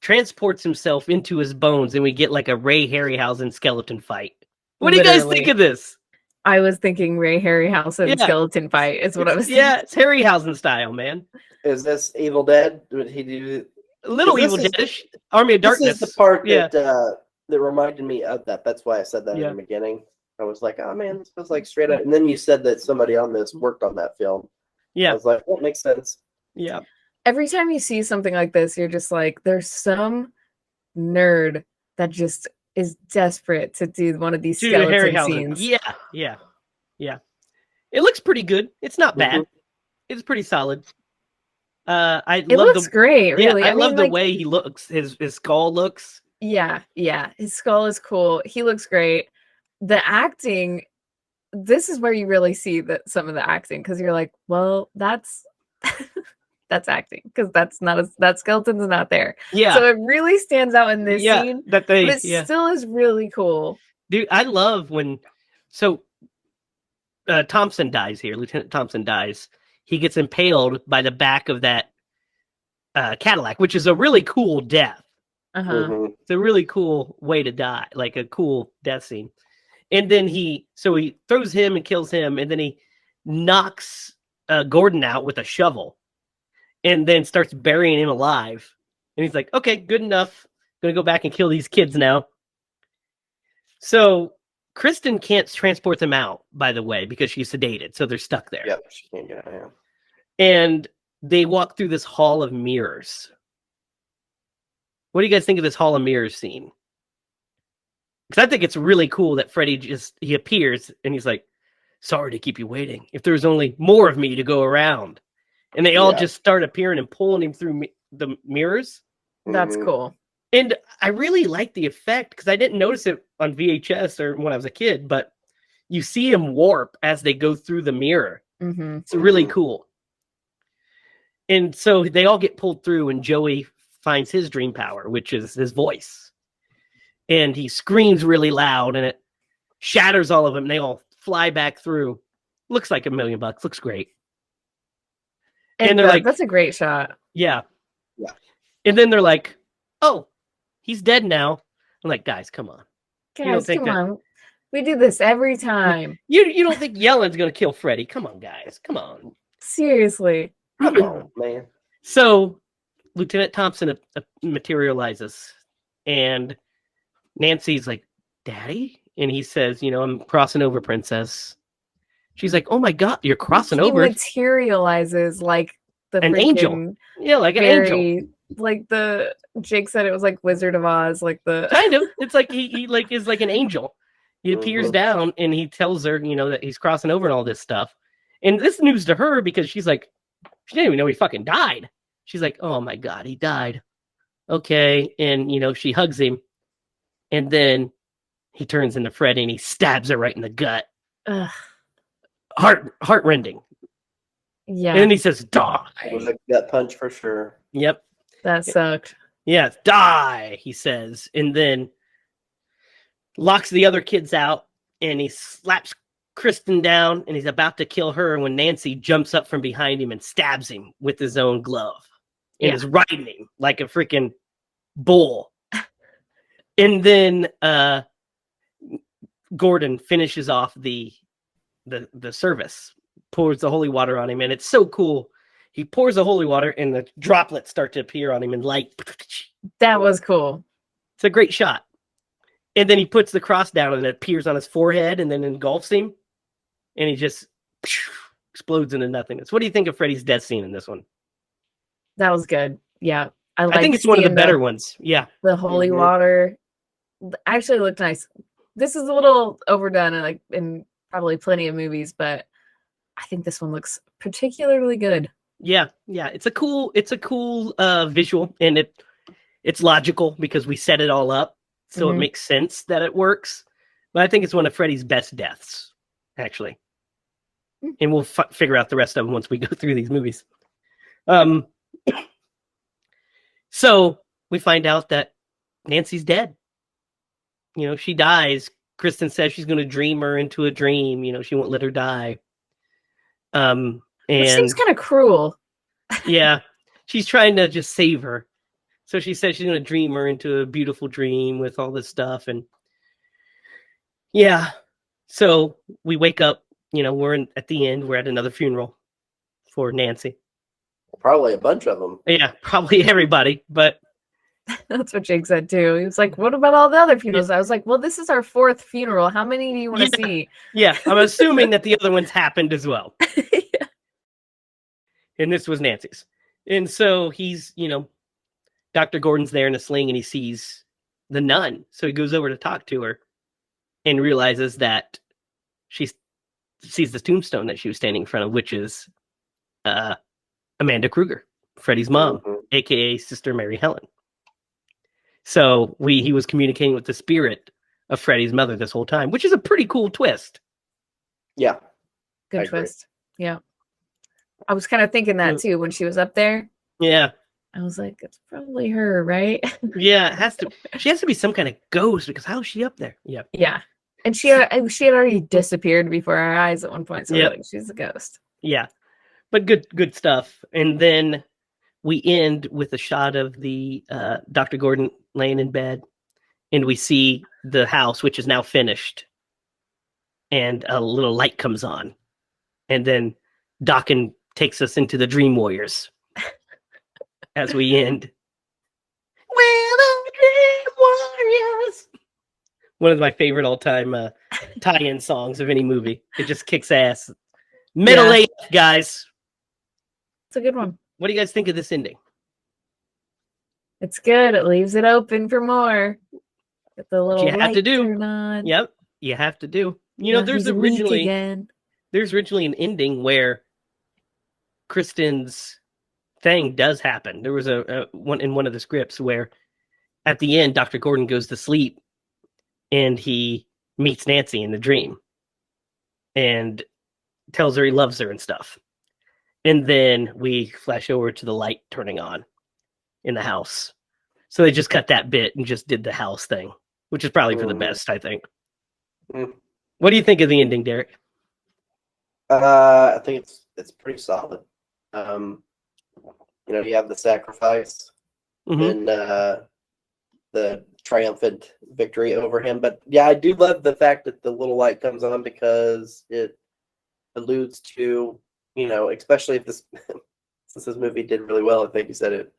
transports himself into his bones, and we get like a Ray Harryhausen skeleton fight. What do you guys think of this? I was thinking Ray Harryhausen Yeah. skeleton fight is what I was Yeah, it's Harryhausen style, man. Is this Evil Dead? Would he do? A little This Evil is- Deadish. Army of This Darkness. is the part Yeah. that reminded me of that. That's why I said that Yeah. in the beginning. I was like, oh man, this feels like straight up. And then you said that somebody on this worked on that film. I Yeah. was like, that makes sense. Yeah. Every time you see something like this, you're just like, there's some nerd that just is desperate to do one of these To skeleton Harryhausen. scenes. Yeah. Yeah. Yeah. It looks pretty good. It's not bad. Mhm. It's pretty solid. I It love looks great, yeah, really. I love mean, the like, way he looks. His skull looks. yeah. His skull is cool. He looks great. The acting, this is where you really see that some of the acting, because you're like, well, that's that's acting, because that skeleton's not there. Yeah. So it really stands out in this yeah. scene, That but they. it Yeah. still is really cool. Dude, I love when Thompson dies here. Lieutenant Thompson dies. He gets impaled by the back of that Cadillac, which is a really cool death. Uh-huh. Mhm. It's a really cool way to die, like a cool death scene. And then he throws him and kills him, and then he knocks Gordon out with a shovel, and then starts burying him alive. And he's like, "Okay, good enough. I'm gonna go back and kill these kids now." So Kristen can't transport them out, by the way, because she's sedated, so they're stuck there. Yep, she can't get out. Yeah. And they walk through this hall of mirrors. What do you guys think of this hall of mirrors scene? Because I think it's really cool that Freddy he appears and he's like, "Sorry to keep you waiting. If there's only more of me to go around," and they all Yeah. just start appearing and pulling him through the mirrors. That's Mhm. cool. And I really like the effect because I didn't notice it on VHS or when I was a kid, but you see him warp as they go through the mirror. Mm-hmm. It's really Mhm. cool. And so they all get pulled through, and Joey finds his dream power, which is his voice. And he screams really loud, and it shatters all of them. And they all fly back through. Looks like $1 million. Looks great. And they're like, that's a great shot. yeah. Yeah. And then they're like, "Oh, he's dead now." I'm like, guys, come on. don't Guys, think come that- on. We do this every time. You don't think yelling's going to kill Freddy? Come on, guys. Come on. Seriously. Come on, man. So Lieutenant Thompson materializes, and Nancy's like, "Daddy?" And he says, "I'm crossing over, princess." She's like, "Oh my God, you're crossing He over." materializes like the An angel. freaking Yeah, like an angel. fairy, like the Jake said it was like Wizard of Oz, like the Kind of. It's like he like is like an angel. He appears Mhm. down and he tells her, that he's crossing over and all this stuff. And this news to her because she's like, she didn't even know he fucking died. She's like, "Oh my God, he died." Okay. And she hugs him. And then he turns into Freddy and he stabs her right in the gut. Ugh, Heart-rending. yeah, And then he says, It "Die." was a gut punch for sure. Yep. that sucked. Yeah, "Die," he says. And then locks the other kids out and he slaps Kristen down and he's about to kill her when Nancy jumps up from behind him and stabs him with his own glove and Yeah. is riding him like a freaking bull. And then Gordon finishes off the service, pours the holy water on him, and it's so cool. He pours the holy water and the droplets start to appear on him in light. That was cool. It's a great shot. And then he puts the cross down and it appears on his forehead and then engulfs him. And he just explodes into nothingness. What do you think of Freddy's death scene in this one? That was good. Yeah, I think it's one of the seeing better ones. Yeah. The holy Mhm. water actually looked nice. This is a little overdone in probably plenty of movies, but I think this one looks particularly good. Yeah. Yeah. It's a cool visual, and it's logical because we set it all up. So it Mhm. makes sense that it works. But I think it's one of Freddy's best deaths, actually. And we'll figure out the rest of them once we go through these movies. So we find out that Nancy's dead. She dies. Kristen says she's going to dream her into a dream. She won't let her die. Which And seems kind of cruel. yeah, she's trying to just save her. So she says she's going to dream her into a beautiful dream with all this stuff. And yeah, So we wake up, at the end, we're at another funeral for Nancy. Probably a bunch of them. Yeah, probably everybody, but That's what Jake said too. He was like, "What about all the other funerals?" I was like, "Well, this is our 4th funeral. How many do you want to see?" yeah, I'm assuming that the other ones happened as well. Yeah. And this was Nancy's. And so he's, Dr. Gordon's there in a sling and he sees the nun. So he goes over to talk to her and realizes that she sees the tombstone that she was standing in front of, which is Amanda Kruger, Freddie's mom, aka Sister Mary Helen. So he was communicating with the spirit of Freddie's mother this whole time, which is a pretty cool twist. Yeah. Good twist. Yeah. I was kind of thinking that too when she was up there. Yeah. I was like, it's probably her, right? Yeah, it has to. She has to be some kind of ghost because how is she up there? Yeah. Yeah. And she had already disappeared before our eyes at one point. So we're like, she's a ghost. Yeah. But good stuff. And then we end with a shot of the Dr. Gordon laying in bed, and we see the house, which is now finished, and a little light comes on, and then Dokken takes us into the Dream Warriors as we end. We're the Dream Warriors. One of my favorite all-time tie-in songs of any movie. It just kicks ass. Middle AF, guys. It's a good one. What do you guys think of this ending? It's good. It leaves it open for more. Get the little you have to light do. turn on. Yep, you have to do. There's originally an ending where Kristen's thing does happen. There was a one in one of the scripts where at the end Dr. Gordon goes to sleep and he meets Nancy in the dream and tells her he loves her and stuff. And then we flash over to the light turning on in the house. So they just cut that bit and just did the house thing, which is probably for the best, I think. What do you think of the ending, Derek? I think it's pretty solid. You have the sacrifice and the triumphant victory over him. But yeah, I do love the fact that the little light comes on because it alludes to, especially if since this movie did really well, I think you said it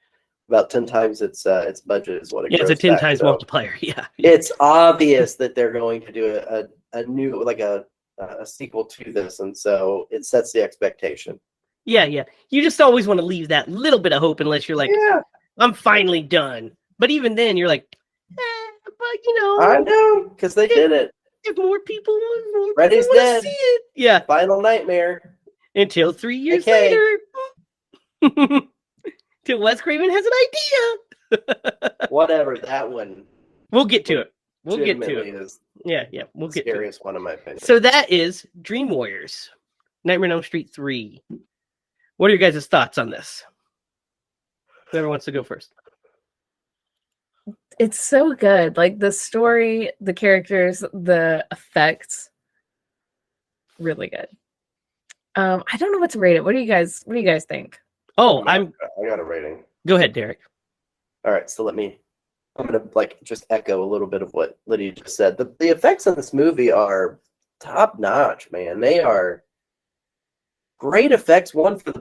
about 10 times its budget is what it. Yeah, it's a 10 times multiplier. Yeah, it's obvious that they're going to do a new a sequel to this, and so it sets the expectation. Yeah. You just always want to leave that little bit of hope, unless you're like, I'm finally done. But even then, you're like, but I know because they did it. If more people Freddy's dead. See it. Yeah. Final nightmare. Until 3 years later. Till Wes Craven has an idea. Whatever that one. We'll get to it. We'll get to it. Is yeah. We'll get to it. Scariest one in my opinion. So that is Dream Warriors, Nightmare on Elm Street 3. What are your guys' thoughts on this? Whoever wants to go first. It's so good. Like the story, the characters, the effects, really good. I don't know what to rate it. What do you guys think? Oh, I got a rating. Go ahead, Derek. All right, so I'm gonna just echo a little bit of what Lydia just said. The effects in this movie are top notch, man. They are great effects. One for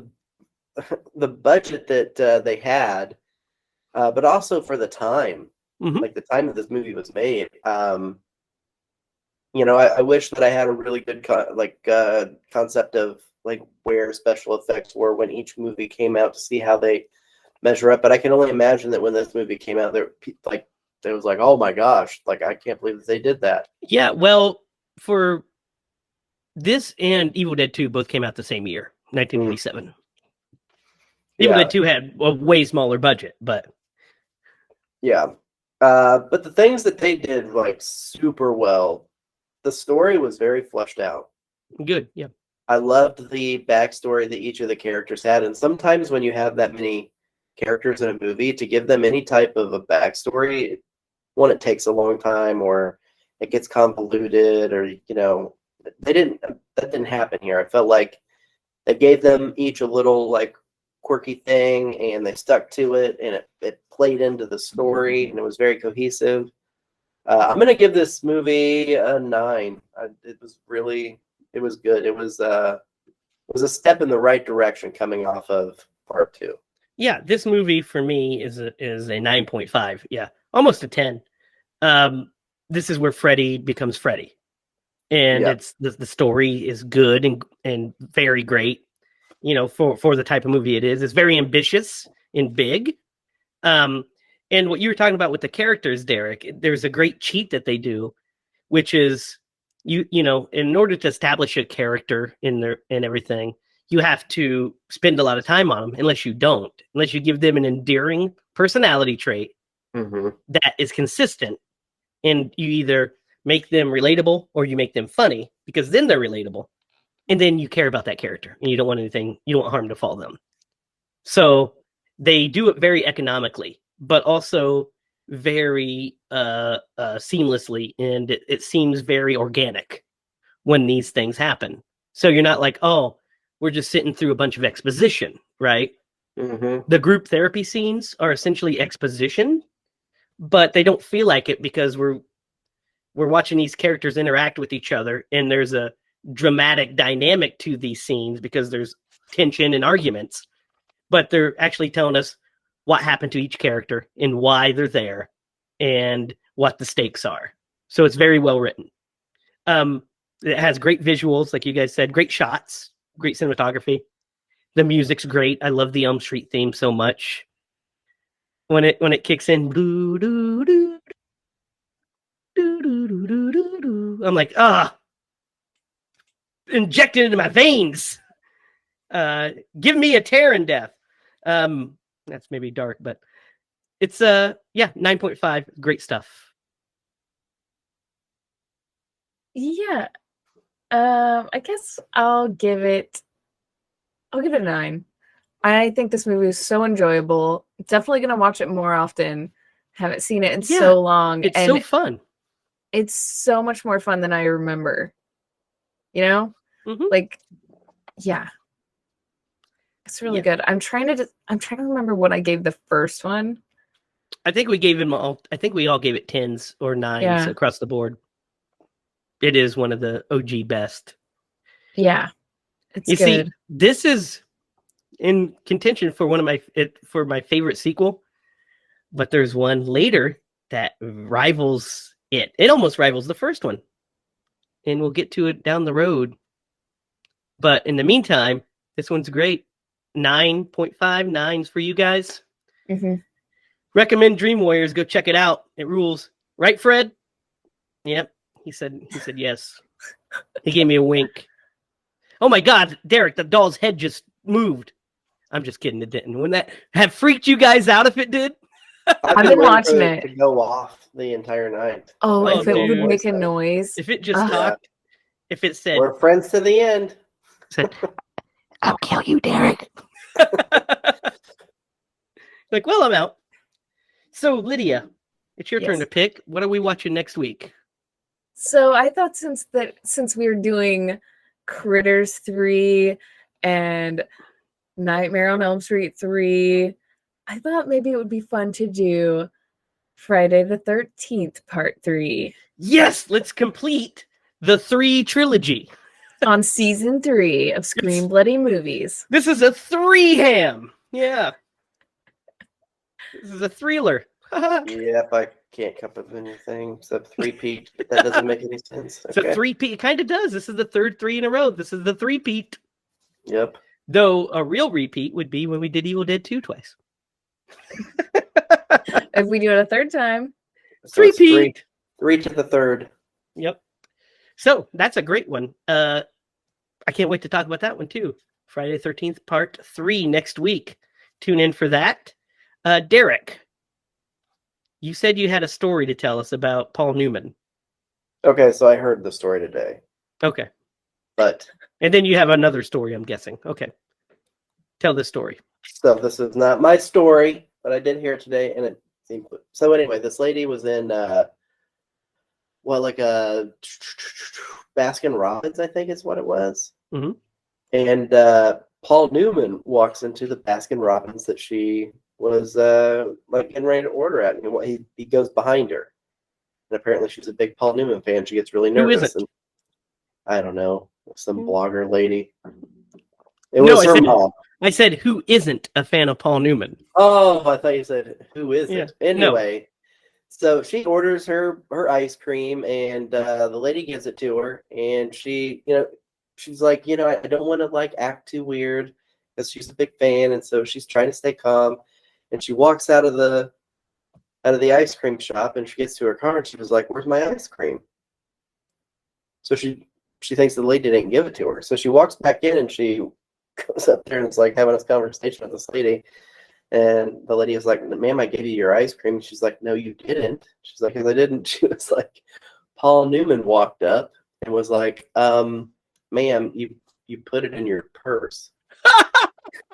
the budget that they had, but also for the time, like the time that this movie was made. I wish that I had a really good concept of where special effects were when each movie came out to see how they measure up. But I can only imagine that when this movie came out, there was like, oh my gosh, I can't believe that they did that. Yeah, well, for this and Evil Dead 2 both came out the same year, 1987. Evil Dead 2 had a way smaller budget, but yeah. But the things that they did super well, the story was very fleshed out. Good, yeah. I loved the backstory that each of the characters had, and sometimes when you have that many characters in a movie, to give them any type of a backstory, one, it takes a long time, or it gets convoluted, or that didn't happen here. I felt like they gave them each a little quirky thing, and they stuck to it, and it played into the story, and it was very cohesive. I'm gonna give this movie a 9. It was good. It was a step in the right direction coming off of part 2. Yeah, this movie for me is a 9.5. Yeah, almost a 10. This is where Freddy becomes Freddy, and Yeah. it's the story is good and very great. You know, for the type of movie it is, it's very ambitious and big. And what you were talking about with the characters, Derek, there's a great cheat that they do, which is you know, in order to establish a character in there and everything, you have to spend a lot of time on them. Unless you give them an endearing personality trait Mm-hmm. that is consistent, and you either make them relatable or you make them funny, because then they're relatable, and then you care about that character and you don't want harm to fall them. So they do it very economically, but also very seamlessly, and it seems very organic when these things happen. So you're not like, oh, we're just sitting through a bunch of exposition, right? Mm-hmm. The group therapy scenes are essentially exposition, but they don't feel like it because we're watching these characters interact with each other, and there's a dramatic dynamic to these scenes because there's tension and arguments, but they're actually telling us what happened to each character and why they're there and what the stakes are. So it's very well written. It has great visuals, like you guys said, great shots, great cinematography. The music's great. I love the Elm Street theme so much. When it kicks in, doo, doo, doo, doo, doo, doo, doo, doo, doo, I'm like, inject it into my veins. Give me a tear in death. That's maybe dark, but it's 9.5. Great stuff. Yeah. I guess I'll give it a 9. I think this movie is so enjoyable. Definitely gonna watch it more often. Haven't seen it in so long. It's and so fun. it's so much more fun than I remember. You know? Mhm. Like, yeah. It's really good. I'm trying to remember what I gave the first one. I think we all gave it 10s or 9s across the board. It is one of the OG best. Yeah. It's you good. See, this is in contention for my favorite sequel, but there's one later that rivals it. It almost rivals the first one, and we'll get to it down the road. But in the meantime, this one's great. 9.5 9s for you guys. Mm-hmm. Recommend Dream Warriors. Go check it out. It rules, right, Fred? Yep. He said yes. He gave me a wink. Oh my God, Derek! The doll's head just moved. I'm just kidding. It didn't. Wouldn't that have freaked you guys out if it did? I've been watching it to go off the entire night. Oh, if it dude. would make a noise. If it just talked. If it said, "We're friends to the end," said, "I'll kill you, Derek." Like, well, I'm out. So, Lydia, it's your turn to pick. What are we watching next week? So I thought since we were doing Critters 3 and Nightmare on Elm Street 3, I thought maybe it would be fun to do Friday the 13th Part 3. Yes, let's complete the 3 trilogy. On season 3 of Scream Bloody Movies. This is a 3-ham. Yeah. This is a thriller. Yep, I can't come up with anything except 3-peat. That doesn't make any sense. It's a 3-peat. It kind of does. This is the third 3 in a row. This is the 3-peat. Yep. Though a real repeat would be when we did Evil Dead 2 twice. If we do it a third time. So it's 3-peat. 3 to the third. Yep. So that's a great one. I can't wait to talk about that one too. Friday the 13th, Part 3 next week. Tune in for that. Derek, you said you had a story to tell us about Paul Newman. Okay, so I heard the story today. Okay. But and then you have another story, I'm guessing. Okay. Tell the story. So this is not my story, but I did hear it today, and it seemed so. Anyway, this lady was in like a Baskin Robbins, I think is what it was. Mm-hmm. And Paul Newman walks into the Baskin Robbins that she was like getting ready to order at, and he goes behind her, And apparently she's a big Paul Newman fan. She gets really Who nervous. isn't? And I don't know, some Hmm. blogger lady. It No, was I her said- mom. I said, who isn't a fan of Paul Newman? Oh, I thought you said who is Yeah. it? Anyway, so she orders her ice cream, and the lady gives it to her, and she, she's like, I don't want to like act too weird because she's a big fan, and so she's trying to stay calm, and she walks out of the ice cream shop, and she gets to her car, and she was like, "Where's my ice cream?" So she thinks the lady didn't give it to her, so she walks back in, and she goes up there and is like having this conversation with this lady. And the lady was like, "Ma'am, I gave you your ice cream." She's like, "No, you didn't." She's like, "Because I didn't." She was like, Paul Newman walked up and was like, "Ma'am, you put it in your purse."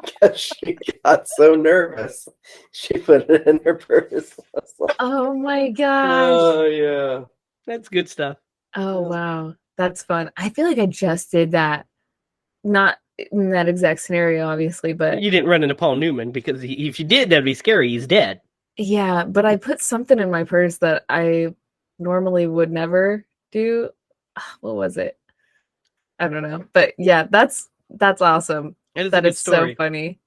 Because she got so nervous. She put it in her purse. I was like, Oh my gosh. oh, yeah. That's good stuff. Oh wow. That's fun. I feel like I just did that. Not in that exact scenario, obviously, but You didn't run into Paul Newman because if you did, that'd be scary. He's dead. yeah, but I put something in my purse that I normally would never do. What was it? I don't know. But yeah, that's awesome. That is a That good is story. so funny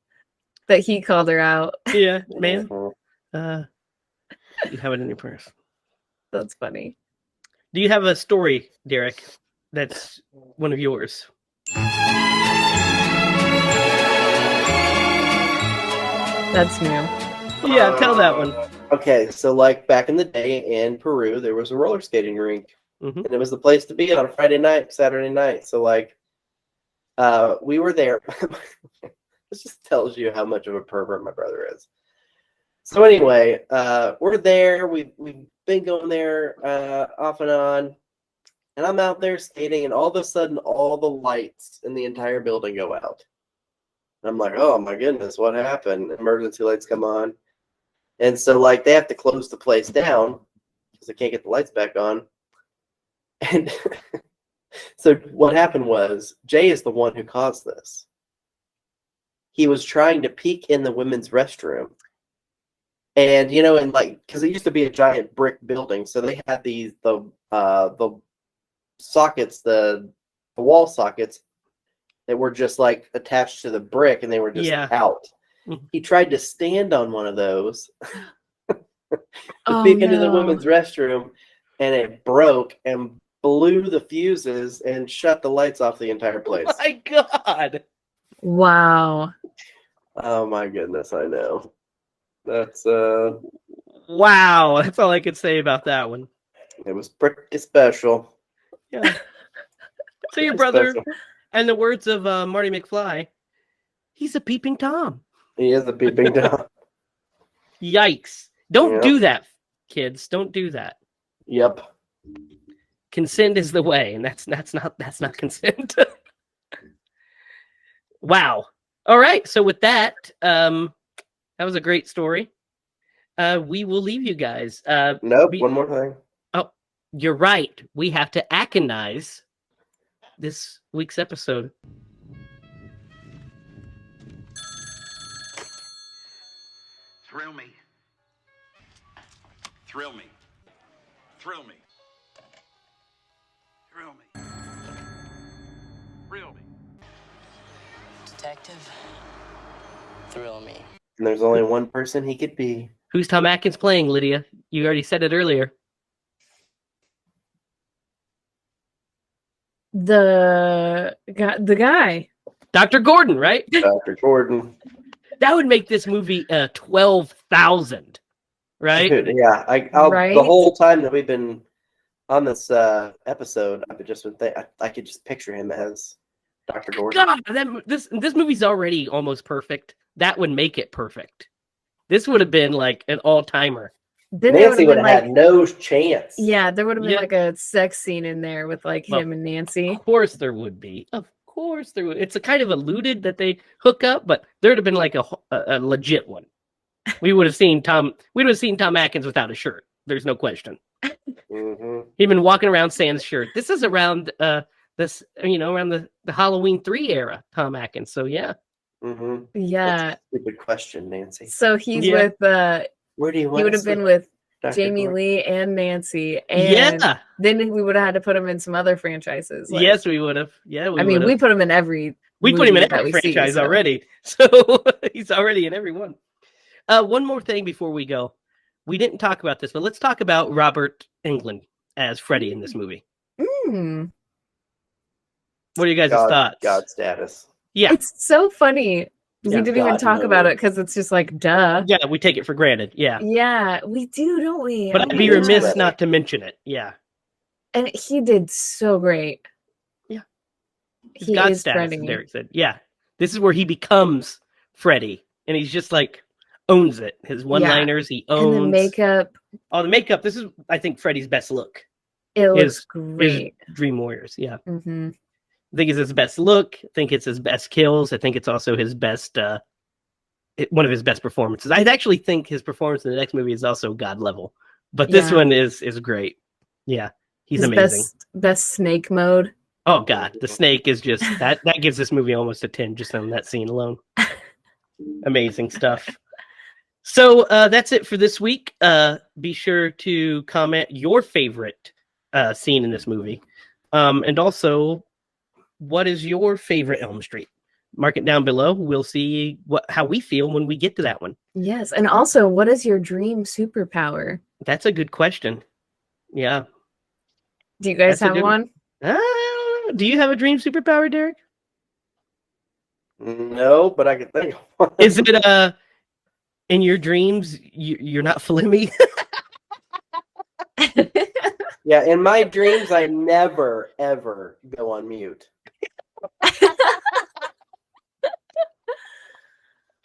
that he called her out. Yeah, man. Mhm. You have it in your purse. That's funny. Do you have a story, Derek, that's one of yours? That's new. Yeah, tell that one. Okay, so like back in the day in Peru, there was a roller skating rink, Mhm. and it was the place to be on a Friday night, Saturday night. So like, we were there. This just tells you how much of a pervert my brother is. So anyway, we're there. We've been going there off and on, and I'm out there skating, and all of a sudden, all the lights in the entire building go out. And I'm like, oh my goodness, what happened? Emergency lights come on. And so, like, they have to close the place down because they can't get the lights back on. And so, what happened was, Jay is the one who caused this. He was trying to peek in the women's restroom. And, and like, because it used to be a giant brick building. So they had the sockets, the wall sockets that were just like attached to the brick, and they were just Yeah. out. Mhm. He tried to stand on one of those to Oh, peek into the no. women's restroom, and it broke and blew the fuses and shut the lights off the entire place. My God. Wow. Oh my goodness, I know. That's Wow. That's all I could say about that one. it was pretty special. Yeah. So your Pretty brother, special. and the words of Marty McFly, he's a peeping Tom. He is a peeping Tom. Yikes. Don't Yep. do that, kids. Don't do that. Yep. Consent is the way, and that's not consent. Wow. All right. So with that, that was a great story. We will leave you guys. Nope. be- One more thing. Oh, you're right. We have to aconize this week's episode. Thrill me. Thrill me. Thrill me. Thrill me. Thrill me. Detective, thrill me. And there's only one person he could be. Who's Tom Atkins playing, Lydia? You already said it earlier. The guy. Dr. Gordon, right? Dr. Gordon. That would make this movie 12,000, right? Dude, yeah, Right? the whole time that we've been on this episode, I've just been I could just picture him as Dr. Gordon. God, this movie's already almost perfect. That would make it perfect. This would have been like an all-timer. Then there Nancy would would have have been had like, no chance. yeah, there would have been Yeah. like a sex scene in there with like Well, him and Nancy. Of course there would be. Of course there would. It's a kind of alluded that they hook up, but there would have been like a legit one. We would have seen Tom. We would have seen Tom Atkins without a shirt. There's no question. Hmm. He'd been walking around sans shirt. This is around around the Halloween 3 era, Tom Atkins. So yeah. Hmm. Yeah. That's a stupid question, Nancy. So he's Yeah. with Where do you want he would to have been sleep? with Dr. Jamie Gordon. Lee and Nancy, and Yeah. then we would have had to put him in some other franchises. Like, Yes, we would have. Yeah, we I mean, would we have. put him in every. We put him in movie that every we see, franchise so. already. So he's already in every one. One more thing before we go. We didn't talk about this, but let's talk about Robert Englund as Freddy in this movie. Mm. What are you guys' thoughts? God status. Yeah. It's so funny. Yeah, We didn't even God, talk no. about it because it's just like, duh. Yeah, we take it for granted. Yeah. Yeah, we do, don't we? But Oh I'd my be God. remiss Freddy. not to mention it. Yeah. And he did so great. Yeah. His He God is status, Freddy. as Derek said. Yeah. This is where he becomes Freddy. And he's just like owns it. His one-liners, he owns. And the makeup, Oh, the makeup. This is, I think, Freddy's best look. it looks Is great. Dream Warriors. Yeah. Hmm. I think it's his best look. I think it's his best kills. I think it's also his best, one of his best performances. I actually think his performance in the next movie is also God level, but this Yeah. one is great. Yeah, he's His amazing. best snake mode. Oh God, the snake is just that gives this movie almost a 10 just on that scene alone. Amazing stuff. So that's it for this week. Be sure to comment your favorite scene in this movie, and also, what is your favorite Elm Street? Mark it down below. We'll see how we feel when we get to that one. Yes. And also, what is your dream superpower? That's a good question. Yeah. Do you guys That's a have good one? Do you have a dream superpower, Derek? No, but I can think of one. Is it in your dreams you're not Flimmy? Yeah, in my dreams, I never, ever go on mute.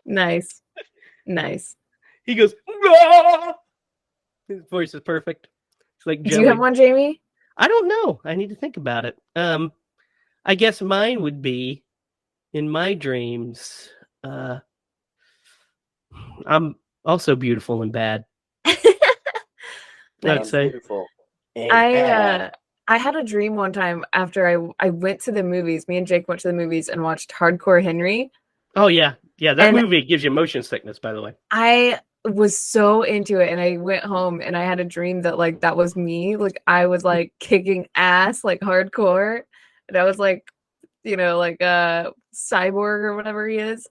Nice. Nice. He goes, "Ah!" His voice is perfect. It's like Do Joey. you have one, Jamie? I don't know. I need to think about it. I guess mine would be in my dreams. I'm also beautiful and bad. I'd Sounds say. beautiful. And bad. I had a dream one time after I went to the movies. Me and Jake went to the movies and watched Hardcore Henry. Oh yeah, yeah. That And- movie gives you motion sickness, by the way. I was so into it, and I went home and I had a dream that like that was me. Like I was like kicking ass, like hardcore, and I was like, like cyborg or whatever he is.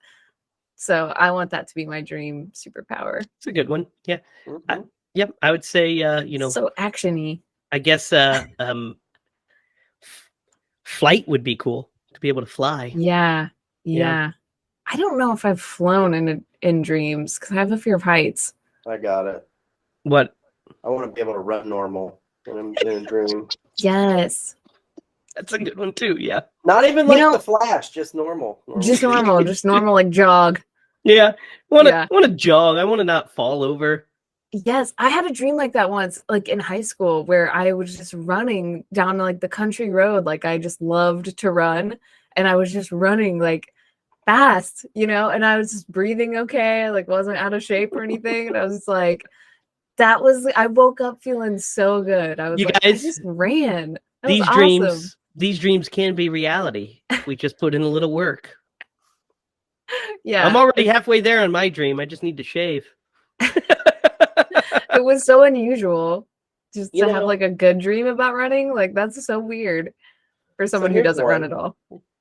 So I want that to be my dream superpower. It's a good one. Yeah. Mhm. Yep. I would say, So actiony. I guess flight would be cool to be able to fly. Yeah. Yeah. I don't know if I've flown in dreams because I have a fear of heights. I got it. What? I want to be able to run normal in a dream. Yes. That's a good one too. Yeah. Not even like know- the Flash, just normal. Just normal, like jog. Yeah. Want Yeah. to jog. I want to not fall over. Yes, I had a dream like that once, like in high school, where I was just running down like the country road. Like I just loved to run, and I was just running like fast, and I was just breathing okay, like wasn't out of shape or anything. And I was just like, I woke up feeling so good. I was You like, guys, I just ran. That These was dreams, awesome. dreams can be reality. If we just put in a little work. Yeah, I'm already halfway there on my dream. I just need to shave. it was so unusual just You to have know- like a good dream about running. Like that's so weird for someone who here's doesn't run one. at all.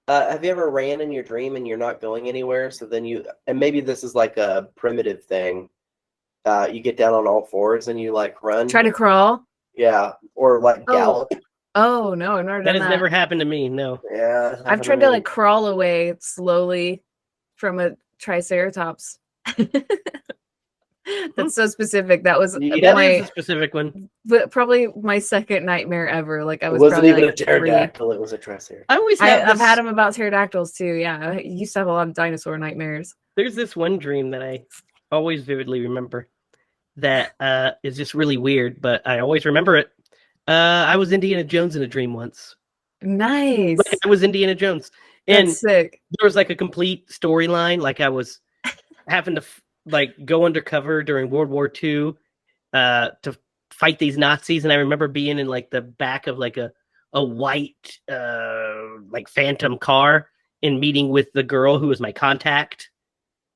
Have you ever ran in your dream and you're not going anywhere? So then and maybe this is like a primitive thing. You get down on all fours and you like run. Try to crawl. Yeah, or like Oh. gallop. Oh no, I've never That done has that. never happened to me. No. Yeah, it's I've happened tried to me. like crawl away slowly from a triceratops. That's so specific. That was Yeah, That my is a specific one. but probably my second nightmare ever. Like I It was wasn't probably even like a 3. pterodactyl; it was a triceratops. I always have I've this- had them about pterodactyls too. Yeah, I used to have a lot of dinosaur nightmares. There's this one dream that I always vividly remember that is just really weird, but I always remember it. I was Indiana Jones in a dream once. Nice. Like, I was Indiana Jones. And That's sick. there was like a complete storyline. Like I was having to like go undercover during World War II to fight these Nazis. And I remember being in like the back of like a white like phantom car and meeting with the girl who was my contact.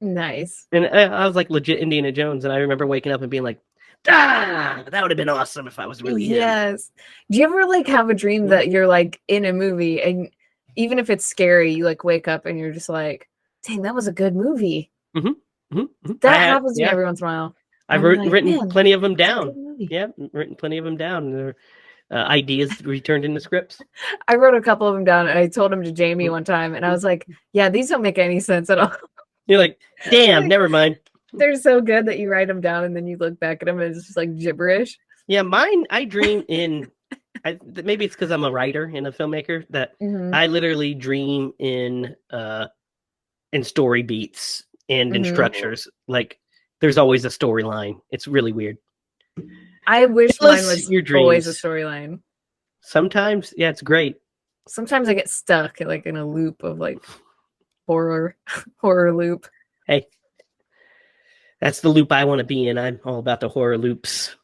Nice. And I was like legit Indiana Jones. And I remember waking up and being like, That would have been awesome if I was really him. Yes. Do you ever like have a dream that you're like in a movie, and even if it's scary, you like wake up and you're just like, dang, that was a good movie. That happens to me every once in a while. I've I'm like, written "Man, plenty of them that's a down. good movie." Yeah, written plenty of them down. They're ideas returned into scripts. I wrote a couple of them down and I told them to Jamie one time, and I was like, yeah, these don't make any sense at all. You're like, damn, never mind. They're so good that you write them down and then you look back at them and it's just like gibberish. Yeah, mine, I dream in, maybe it's because I'm a writer and a filmmaker, that I literally dream in story beats and in structures. Like, there's always a storyline. It's really weird. I wish Unless mine was your always a dreams. storyline. Sometimes, yeah, it's great. Sometimes I get stuck like in a loop of like horror loop. Hey, that's the loop I want to be in. I'm all about the horror loops.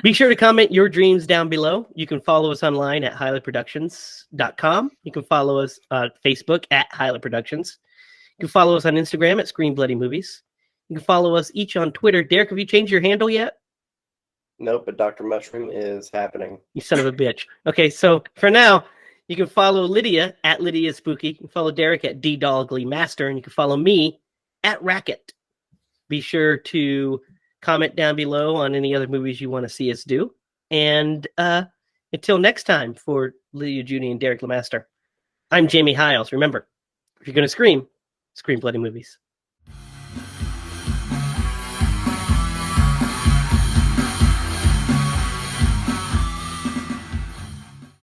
Be sure to comment your dreams down below. You can follow us online at HiLaProductions.com. You can follow us on Facebook at HiLa Productions. You can follow us on Instagram at Screen Bloody Movies. You can follow us each on Twitter. Derek, have you changed your handle yet? Nope, but Dr. Mushroom is happening. You son of a bitch. Okay, so for now, you can follow Lydia at Lydia Spooky. You can follow Derek at DDogglyMaster, and you can follow me at Racket. Be sure to comment down below on any other movies you want to see us do. And until next time, for Lydia Judy and Derek Lemaster, I'm Jamie Hiles. Remember, if you're going to scream bloody movies.